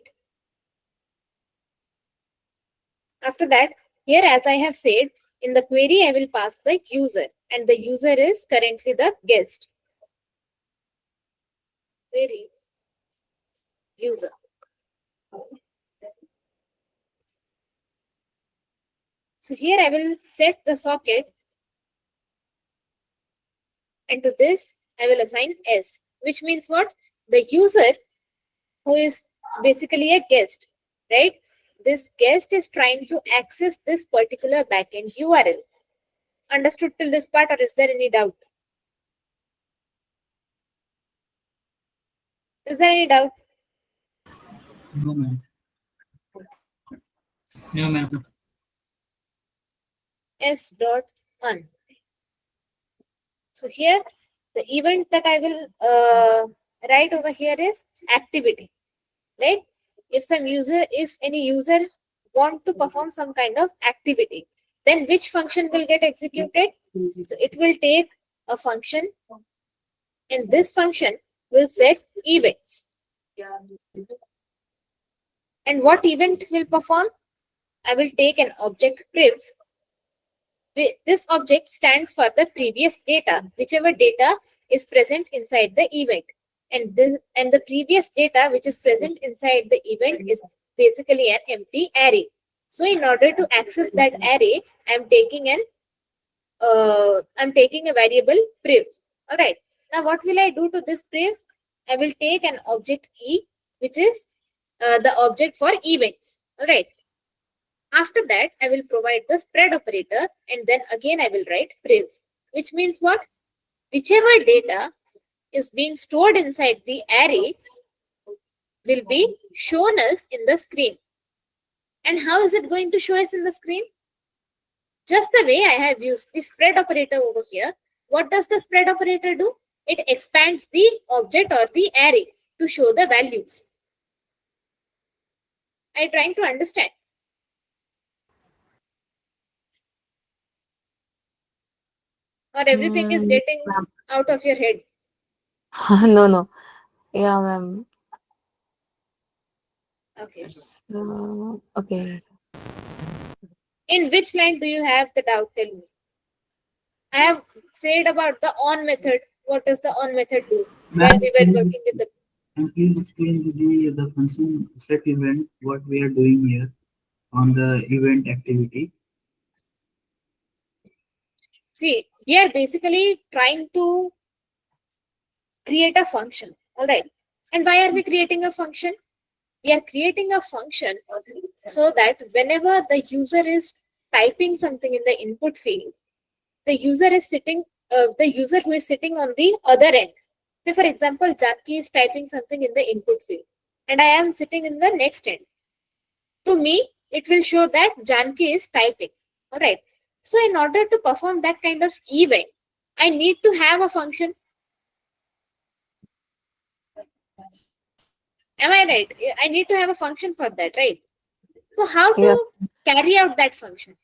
After that, here as I have said, in the query I will pass the user, and the user is currently the guest. Query user. So here I will set the socket, and to this I will assign S, which means what? The user who is basically a guest, right? This guest is trying to access this particular backend URL. Understood till this part, or is there any doubt? Is there any doubt? No, ma'am. No, ma'am. S.un. So here the event that I will write over here is activity. Like if any user want to perform some kind of activity, then which function will get executed? So it will take a function, and this function will set events. And what event will perform? I will take an object priv. This object stands for the previous data, whichever data is present inside the event. And the previous data which is present inside the event is basically an empty array. So in order to access that array, I'm taking a variable priv. All right. Now what will I do to this priv? I will take an object e, which is the object for events. All right. After that, I will provide the spread operator, and then again I will write priv, which means what? Whichever data is being stored inside the array will be shown us in the screen. And how is it going to show us in the screen? Just the way I have used the spread operator over here. What does the spread operator do? It expands the object or the array to show the values. Are you trying to understand? Or everything is getting out of your head? No. Yeah, ma'am. Okay. Okay. In which line do you have the doubt? Tell me. I have said about the on method. What does the on method do? While Ma'am, we were working with the. and please explain the function set event, what we are doing here on the event activity. See, we are basically trying to create a function. All right. And why are we creating a function? We are creating a function so that whenever the user is typing something in the input field, the user who is sitting on the other end. Say, for example, Janki is typing something in the input field, and I am sitting in the next end. To me, it will show that Janki is typing. All right. So, in order to perform that kind of event, I need to have a function. Am I right? I need to have a function for that, right? So, how to Yes. carry out that function?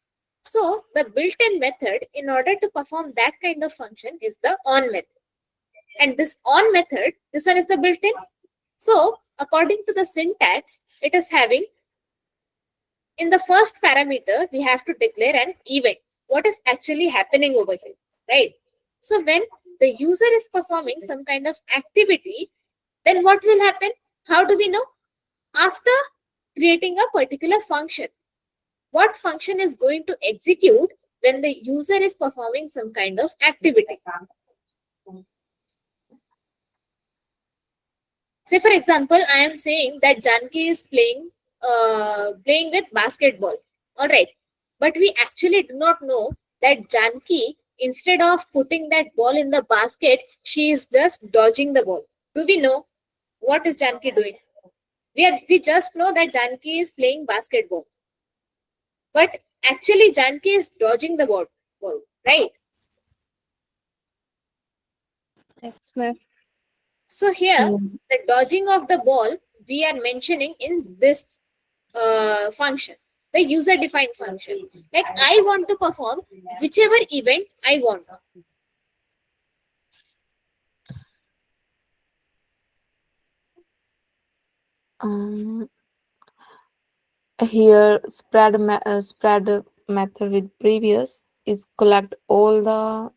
So, the built-in method in order to perform that kind of function is the on method. And this on method, this one is the built-in. So, according to the syntax, it is having, in the first parameter, we have to declare an event. What is actually happening over here, right? So, when the user is performing some kind of activity, then what will happen? How do we know? After creating a particular function, what function is going to execute when the user is performing some kind of activity? Say, for example, I am saying that Janki is playing with basketball. All right. But we actually do not know that Janki, instead of putting that ball in the basket, she is just dodging the ball. Do we know what is Janki doing? We just know that Janki is playing basketball. But actually, Janki is dodging the ball, right? Yes, ma'am. So here, the dodging of the ball, we are mentioning in this function, the user-defined function. Like I want to perform whichever event I want. Here, spread method with previous is collect all the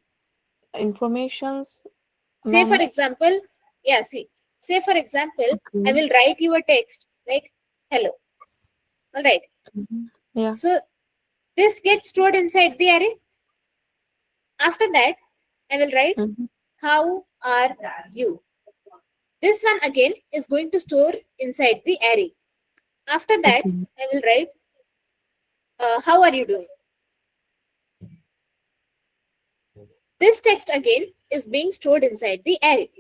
informations. Say for Ma'am. example, say for example, I Okay. will write you a text like hello. All right. Yeah. So this gets stored inside the array. After that, I will write how are you. This one again is going to store inside the array. After that, Okay. I will write how are you doing. This text again is being stored inside the array.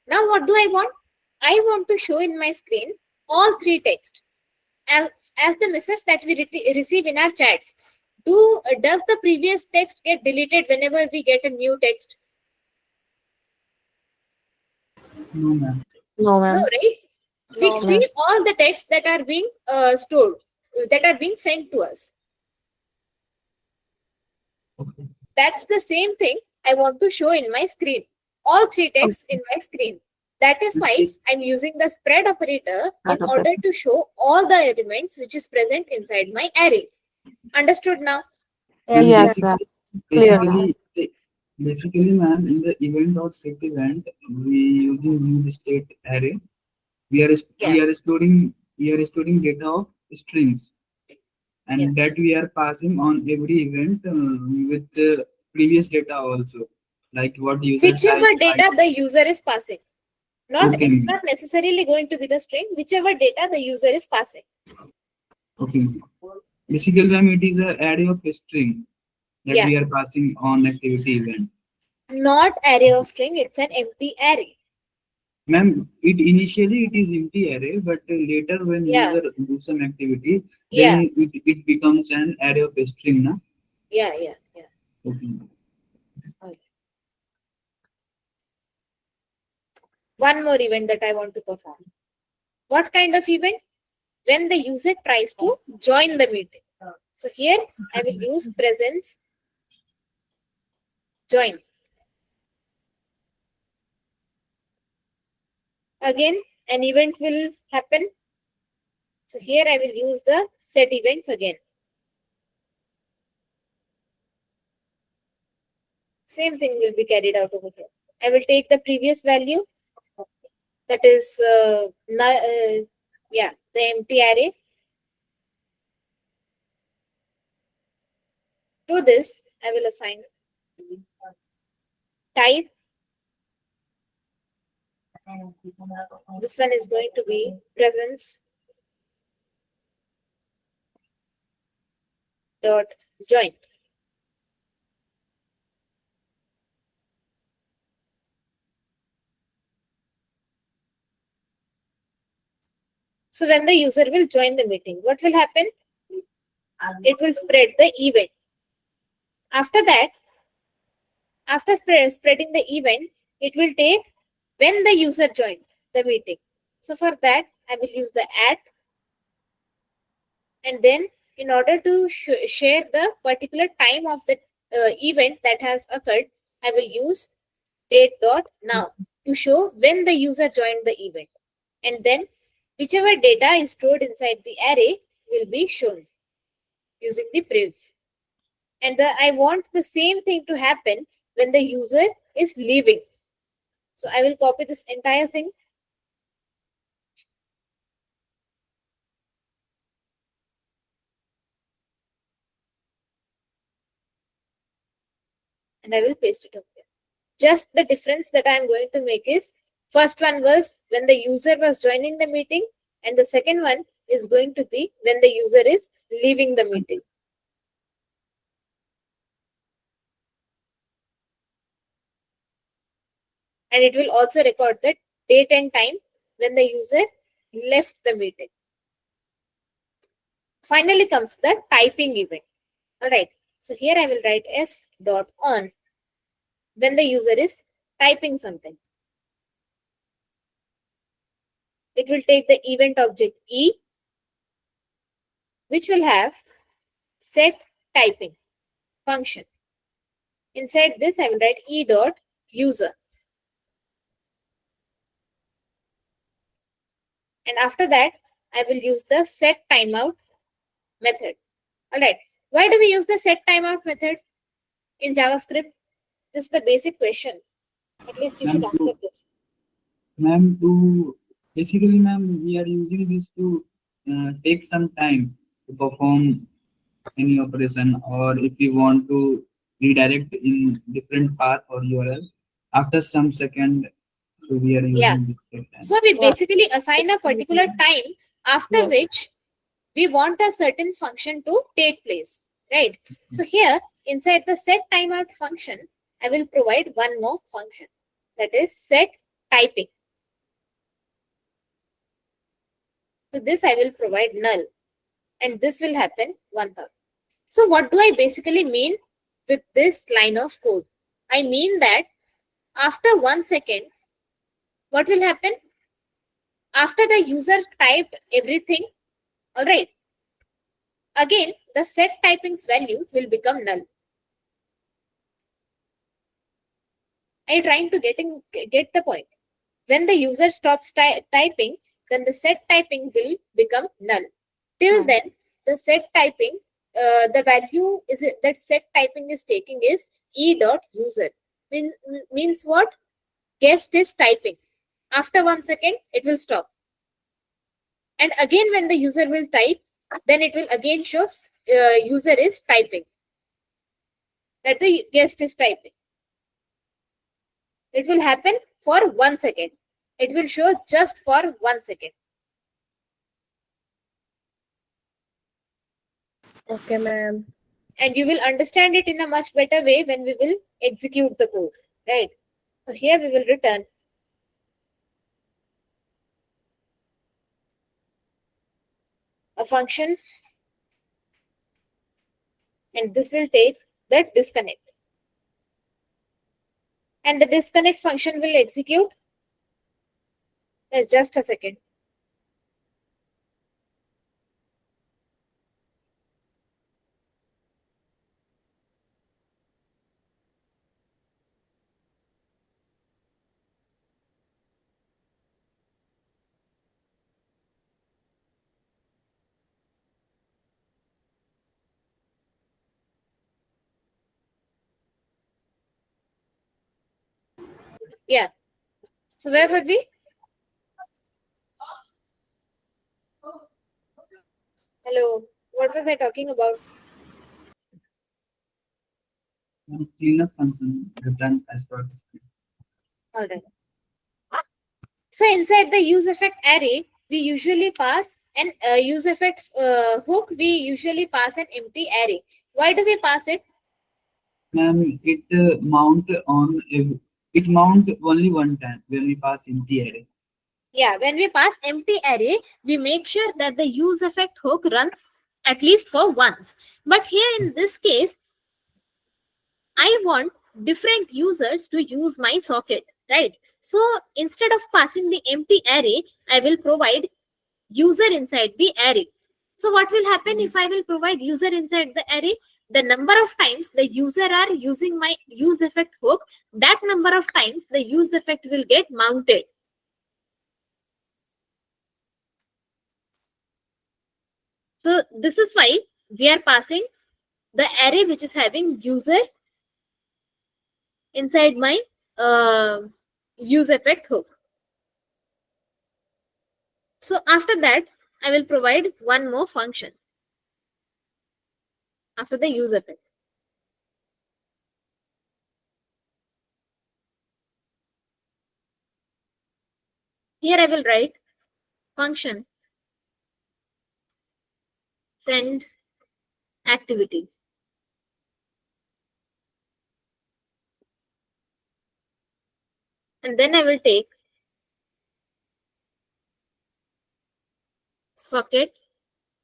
Now what do I want? I want to show in my screen all three texts as the message that we receive in our chats. Does the previous text get deleted whenever we get a new text? No, ma'am. No, No, ma'am. right? We No, see Yes. all the texts that are being stored, that are being sent to us. Okay. That's the same thing I want to show in my screen. All three texts in my screen. That is why Yes. I'm using the spread operator in Spread order to show all the elements which is present inside my array. Understood now? Ma'am, Yes, ma'am. Clear now. basically, ma'am, in the event or set event, we using new state array. We are Yeah. we are storing data of strings, and Yeah. that we are passing on every event with previous data also, like what user Whichever type. data the user is passing. Okay, It's ma'am. not necessarily going to be the string, whichever data the user is passing. Okay, ma'am. Basically, ma'am, it is an array of string that Yeah. we are passing on activity event. Not array of string, it's an empty array. Ma'am, it initially it is empty array, but later when Yeah. user do some activity, Yeah. then it becomes an array of string, na? Yeah. Okay. One more event that I want to perform. What kind of event? When the user tries to join the meeting. So here I will use presence join. Again, an event will happen. So here I will use the set events again. Same thing will be carried out over here. I will take the previous value, that is the empty array. To this I will assign type. This one is going to be presence dot join. So when the user will join the meeting, what will happen? It will spread the event. After that, after spreading the event, it will take when the user joined the meeting. So for that, I will use the at, and then in order to share the particular time of the event that has occurred, I will use date dot now to show when the user joined the event, and then whichever data is stored inside the array will be shown using the priv. And I want the same thing to happen when the user is leaving. So I will copy this entire thing. And I will paste it over here. Just the difference that I am going to make is, first one was when the user was joining the meeting, and the second one is going to be when the user is leaving the meeting. And it will also record the date and time when the user left the meeting. Finally comes the typing event. All right. So here I will write s dot on when the user is typing something. It will take the event object e, which will have set typing function. Inside this, I will write e dot user. And after that, I will use the set timeout method. All right. Why do we use the set timeout method in JavaScript? This is the basic question. At least you should answer this. Ma'am, to basically, ma'am, we are using this to take some time to perform any operation, or if we want to redirect in different path or URL after some second. So we are Yeah. using this take time. So we basically assign a particular time after Yes. which we want a certain function to take place, right? So here inside the set timeout function, I will provide one more function, that is set typing. To this I will provide null, and this will happen 1000. So what do I basically mean with this line of code? I mean that after 1 second, what will happen? After the user typed everything, all right, again the set typing's value will become null. Are you trying to get the point? When the user stops typing, then the set typing will become null. Till then, the set typing, the value is that set typing is taking is e.user. Means what? Guest is typing. After 1 second, it will stop. And again, when the user will type, then it will again show user is typing. That the guest is typing. It will happen for 1 second. It will show just for 1 second. Okay, ma'am. And you will understand it in a much better way when we will execute the code, right? So here we will return a function, and this will take the disconnect. And the disconnect function will execute. Just a second. Yeah. So where were we? Hello. What was I talking about? Cleanup function return as per display. All right. So inside the use effect array, we usually pass an use effect hook. We usually pass an empty array. Why do we pass it? Ma'am, it mount only one time when we pass empty array. Yeah, when we pass empty array, we make sure that the use effect hook runs at least for once. But here in this case, I want different users to use my socket, right? So instead of passing the empty array, I will provide user inside the array. So what will happen if I will provide user inside the array? The number of times the user are using my use effect hook, that number of times the use effect will get mounted. So this is why we are passing the array which is having user inside my use effect hook. So after that, I will provide one more function after the use effect. Here I will write function send activity. And then I will take socket.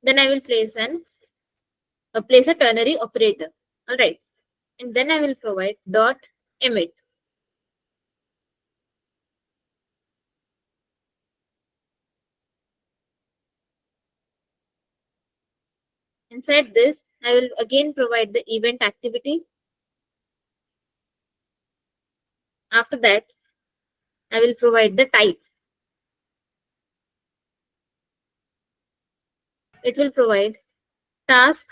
Then I will place a ternary operator. All right. And then I will provide dot emit. Inside this, I will again provide the event activity. After that, I will provide the type. It will provide task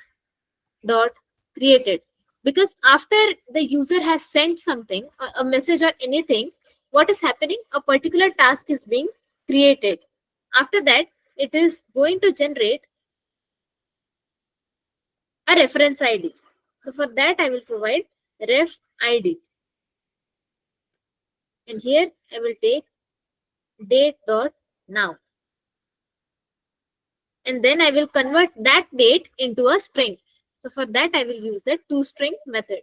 dot created, because after the user has sent something, a message or anything, what is happening? A particular task is being created. After that, it is going to generate a reference ID. So for that, I will provide ref ID. And here I will take date dot now. And then I will convert that date into a string. So for that, I will use the toString method.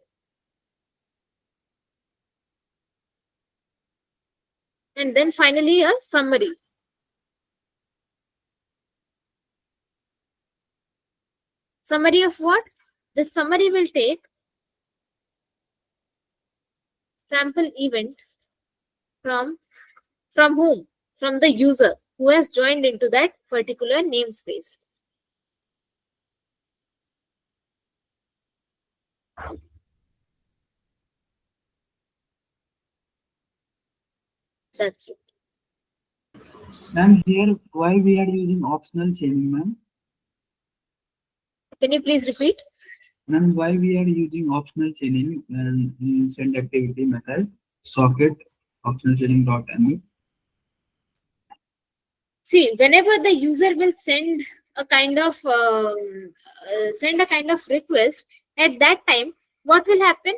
And then finally, a summary. Summary of what? The summary will take sample event from whom? From the user who has joined into that particular namespace. That's it. Ma'am, here why we are using optional chaining, ma'am? Can you please repeat? Ma'am, why we are using optional chaining in send activity method socket optional chaining dot emit? See, whenever the user will send a kind of request, at that time, what will happen?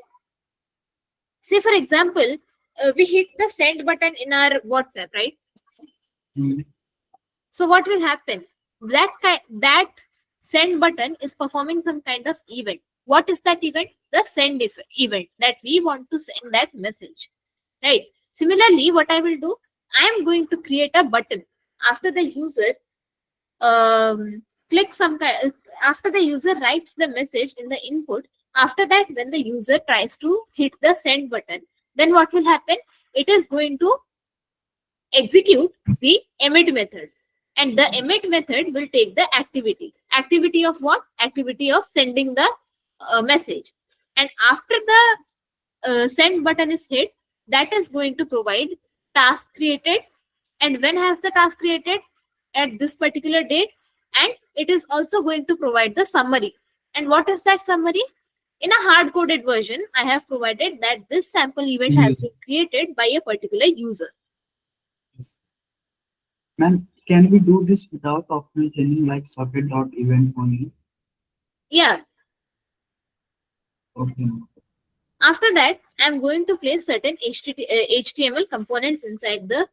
Say, for example, we hit the send button in our WhatsApp, right? Hmm. So what will happen? That send button is performing some kind of event. What is that event? The send event that we want to send that message, right? Similarly, what I will do, I am going to create a button after the user click some kind. After the user writes the message in the input. After that, when the user tries to hit the send button, then what will happen? It is going to execute the emit method, and the emit method will take the activity of what? Activity of sending the message. And after the send button is hit, that is going to provide task created. And when has the task created? At this particular date. And it is also going to provide the summary. And what is that summary? In a hard coded version, I have provided that this sample event has been created by a particular user. Ma'am, can we do this without optional chaining like socket dot event only? Yeah. Okay. After that, I'm going to place certain HTML components inside the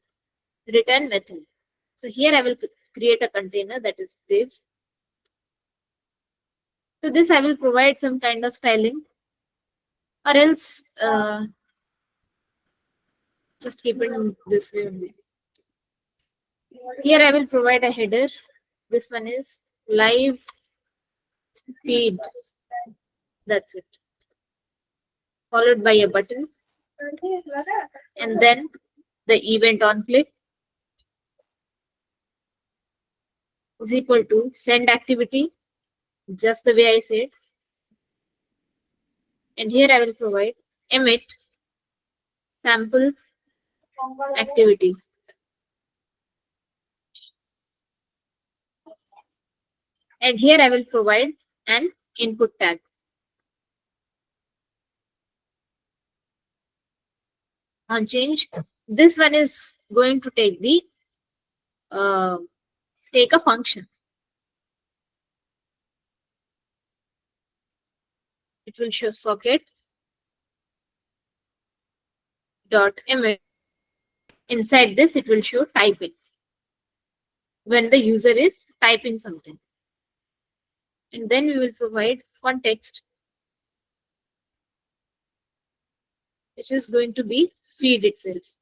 return method. So here I will create a container that is div. To this I will provide some kind of styling, or else just keep it this way only. Here I will provide a header. This one is live feed. That's it. Followed by a button. And then the event on click is equal to send activity, just the way I said. And here I will provide emit sample activity. And here I will provide an input tag. On change, this one is going to take the take a function. It will show socket dot emit. Inside this, it will show typing when the user is typing something. And then we will provide context, which is going to be feed itself.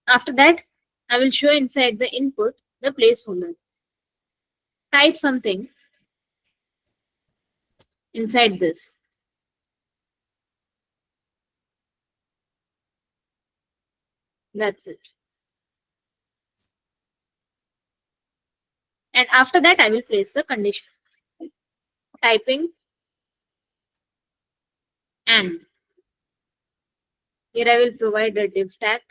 After that, I will show inside the input the placeholder. Type something inside this. That's it. And after that, I will place the condition. Typing and. Here I will provide a div tag.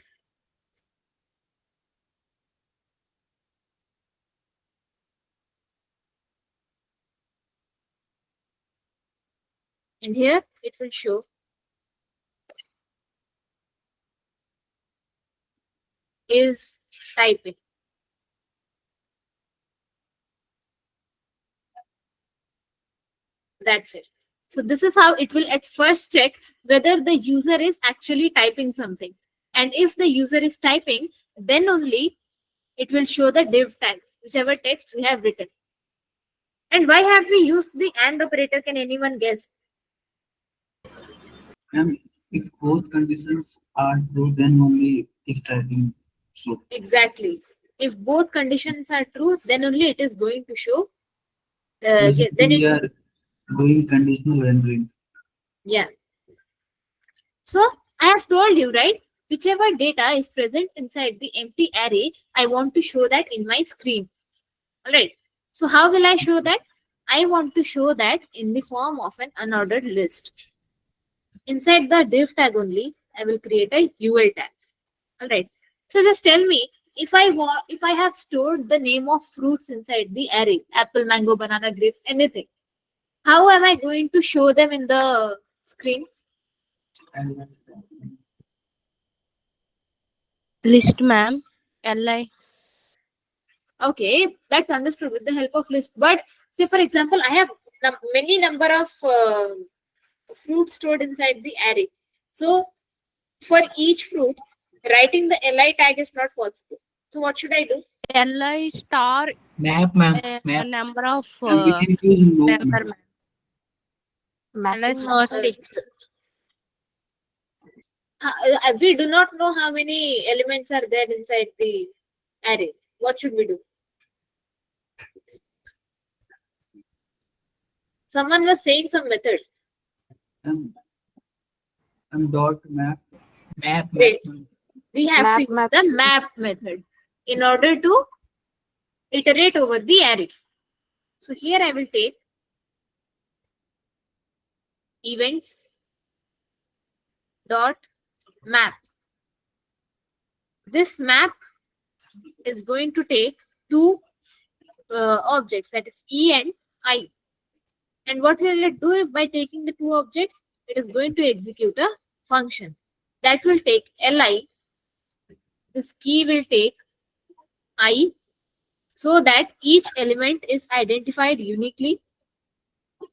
And here it will show is typing. That's it. So this is how it will at first check whether the user is actually typing something. And if the user is typing, then only it will show the div tag, whichever text we have written. And why have we used the AND operator? Can anyone guess? If both conditions are true, then only is typing. So exactly. If both conditions are true, then only it is going to show. then we are doing conditional rendering. Yeah. So I have told you, right? whichever data is present inside the empty array, I want to show that in my screen. All right. So how will I show that? I want to show that in the form of an unordered list. Inside the div tag only, I will create a UL tag. All right. So just tell me, if I have stored the name of fruits inside the array, apple, mango, banana, grapes, anything, how am I going to show them in the screen? List, ma'am. Li. Okay, that's understood with the help of list. But say for example, I have many number of fruits stored inside the array. So for each fruit, writing the li tag is not possible. So what should I do? Li star Map, ma'am. a Map. number of And we can use loop. member, ma'am. ma'am. Li Mapping. 6. We do not know how many elements are there inside the array. What should we do? Someone was saying some method. And dot map. Map. Wait. We have Map to use method. the map method in order to iterate over the array. So here I will take events dot map. This map is going to take two objects, that is E and I. And what will it do by taking the two objects? It is going to execute a function that will take li. This key will take I, so that each element is identified uniquely.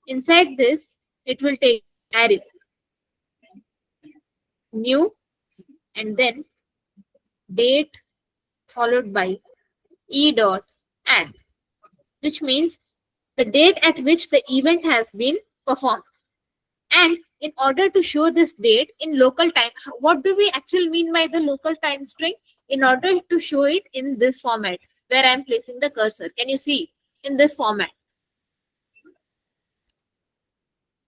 Inside this, it will take array, new, and then date followed by e dot add, which means the date at which the event has been performed. And in order to show this date in local time, what do we actually mean by the local time string? In order to show it in this format, where I'm placing the cursor, can you see in this format?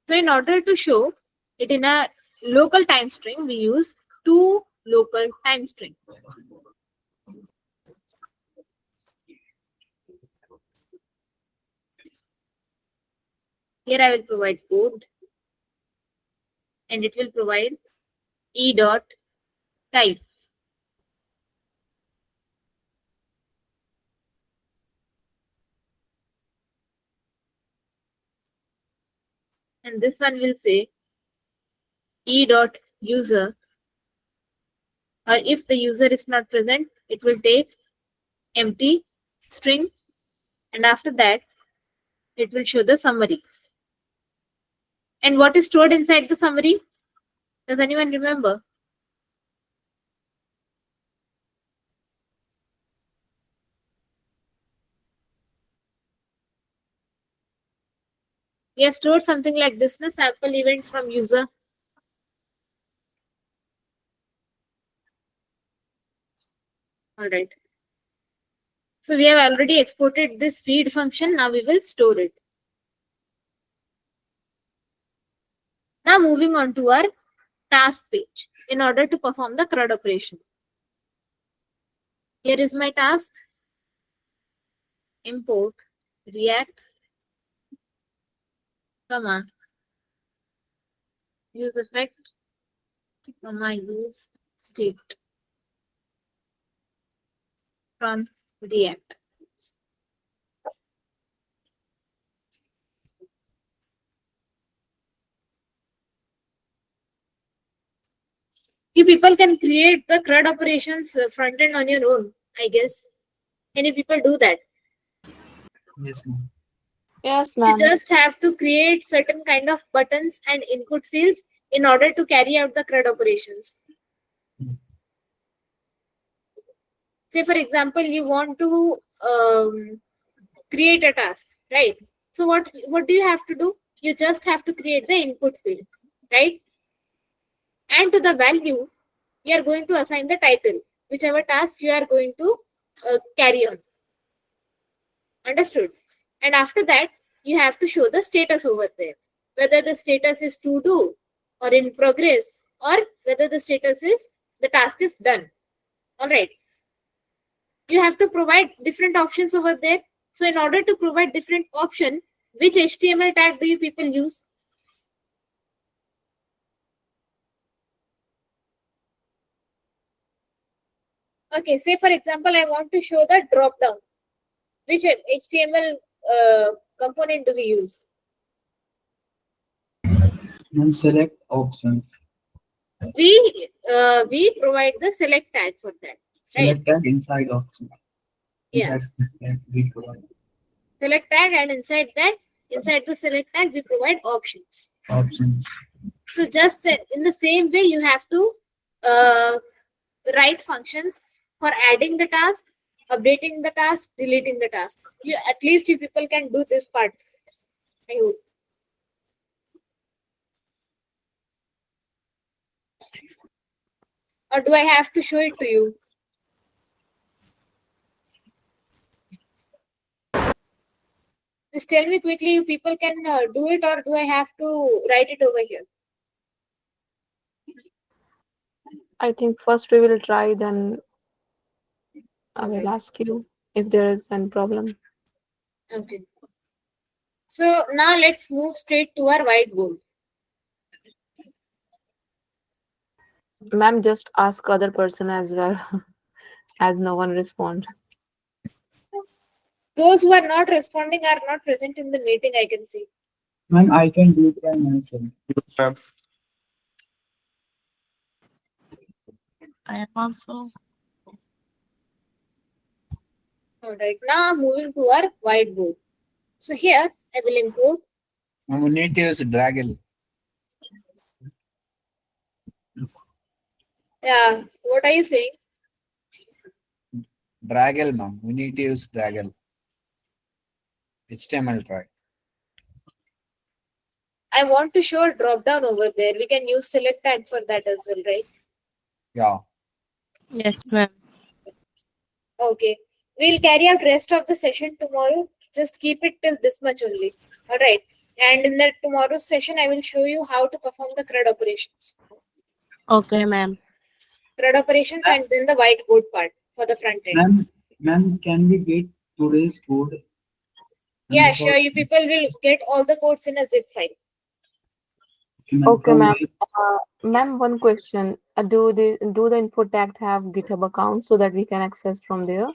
So in order to show it in a local time string, we use two local time string. Here I will provide code, and it will provide e dot type. And this one will say e dot user, or if the user is not present, it will take empty string, and after that it will show the summary. And what is stored inside the summary? Does anyone remember? We have stored something like this, na sample event from user. All right. So we have already exported this feed function. Now we will store it. Now moving on to our task page in order to perform the CRUD operation. Here is my task. Import React, comma, use effect, comma, use state from React. You people can create the CRUD operations front end on your own, I guess. Any people do that? Yes, ma'am. Yes, You ma'am. just have to create certain kind of buttons and input fields in order to carry out the CRUD operations. Say, for example, you want to create a task, right? So what do you have to do? You just have to create the input field, right? And to the value, you are going to assign the title, whichever task you are going to carry on. Understood? And after that, you have to show the status over there, whether the status is to do or in progress, or whether the status is the task is done. All right. You have to provide different options over there. So in order to provide different option, which HTML tag do you people use? Okay, say for example, I want to show the drop down. Which HTML component do we use? And select options. We provide the select tag for that. Right? Select tag inside option. Yeah. Inside tag we provide Select tag, and inside that, inside the select tag, we provide options. options. So just in the same way, you have to write functions for adding the task, updating the task, deleting the task. You at least you people can do this part. I hope. Or do I have to show it to you? Just tell me quickly, you people can do it, or do I have to write it over here? I think first we will try, then I will ask you if there is any problem. Okay. So now let's move straight to our whiteboard. Ma'am, just ask other person as well, as no one respond. Those who are not responding are not present in the meeting, I can see. Ma'am, I can do it by myself. Ma'am. I am also. All right. Now moving to our whiteboard. So here I will import. We need to use Draggle. Yeah. What are you saying? Draggle, ma'am. We need to use Draggle. HTML tag. I want to show a drop down over there. We can use select tag for that as well, right? Yeah. Yes, ma'am. Okay. We'll carry out rest of the session tomorrow. Just keep it till this much only. All right. And in the tomorrow's session, I will show you how to perform the CRUD operations. Okay, ma'am. CRUD operations and then the whiteboard part for the front end. Ma'am, can we get today's code? Yeah, sure. You people will get all the codes in a zip file. Okay, From ma'am. where- Ma'am, one question. Do the Infotact have GitHub account so that we can access from there?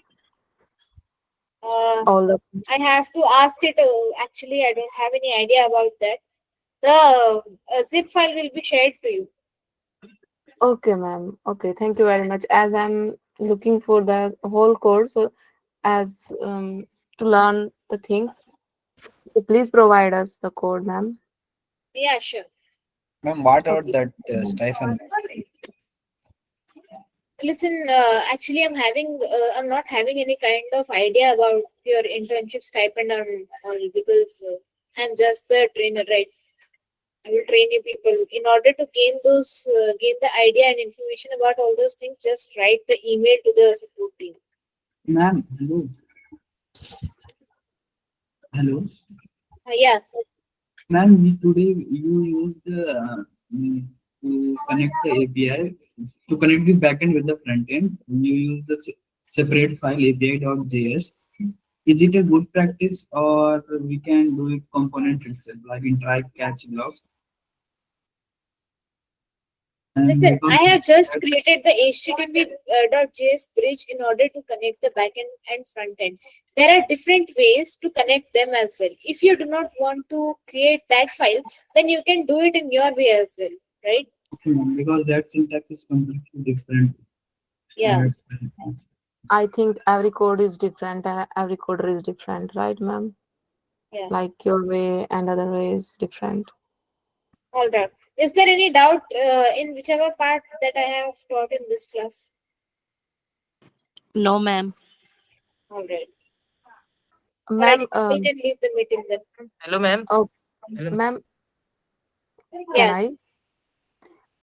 All the I have to ask it. Actually, I don't have any idea about that. The zip file will be shared to you. Okay, ma'am. Okay, thank you very much. As I'm looking for the whole course, so as to learn the things, so please provide us the code, ma'am. Yeah, sure. Ma'am, what about Okay. that stipend? Listen, actually, I'm not having any kind of idea about your internship stipend or all because I'm just the trainer, right? I will train you people. In order to gain the idea and information about all those things, just write the email to the support team. Ma'am, hello. Hello. Yeah. Ma'am, today you used to connect the API, to connect the backend with the front end. You use the separate file api.js. Is it a good practice, or we can do it component itself, like in try catch blocks? And Listen, because I have just created the HTTP.js bridge in order to connect the backend and front end. There are different ways to connect them as well. If you do not want to create that file, then you can do it in your way as well, right? okay, ma'am, because that syntax is completely different. Yeah. That's very nice. I think every code is different and every coder is different, right, ma'am? Yeah. Like your way and other way is different. All right. Is there any doubt in whichever part that I have taught in this class? No, ma'am. All right. Ma'am, We can leave the meeting then. Hello, ma'am. oh, Hello. ma'am, can Yeah. I?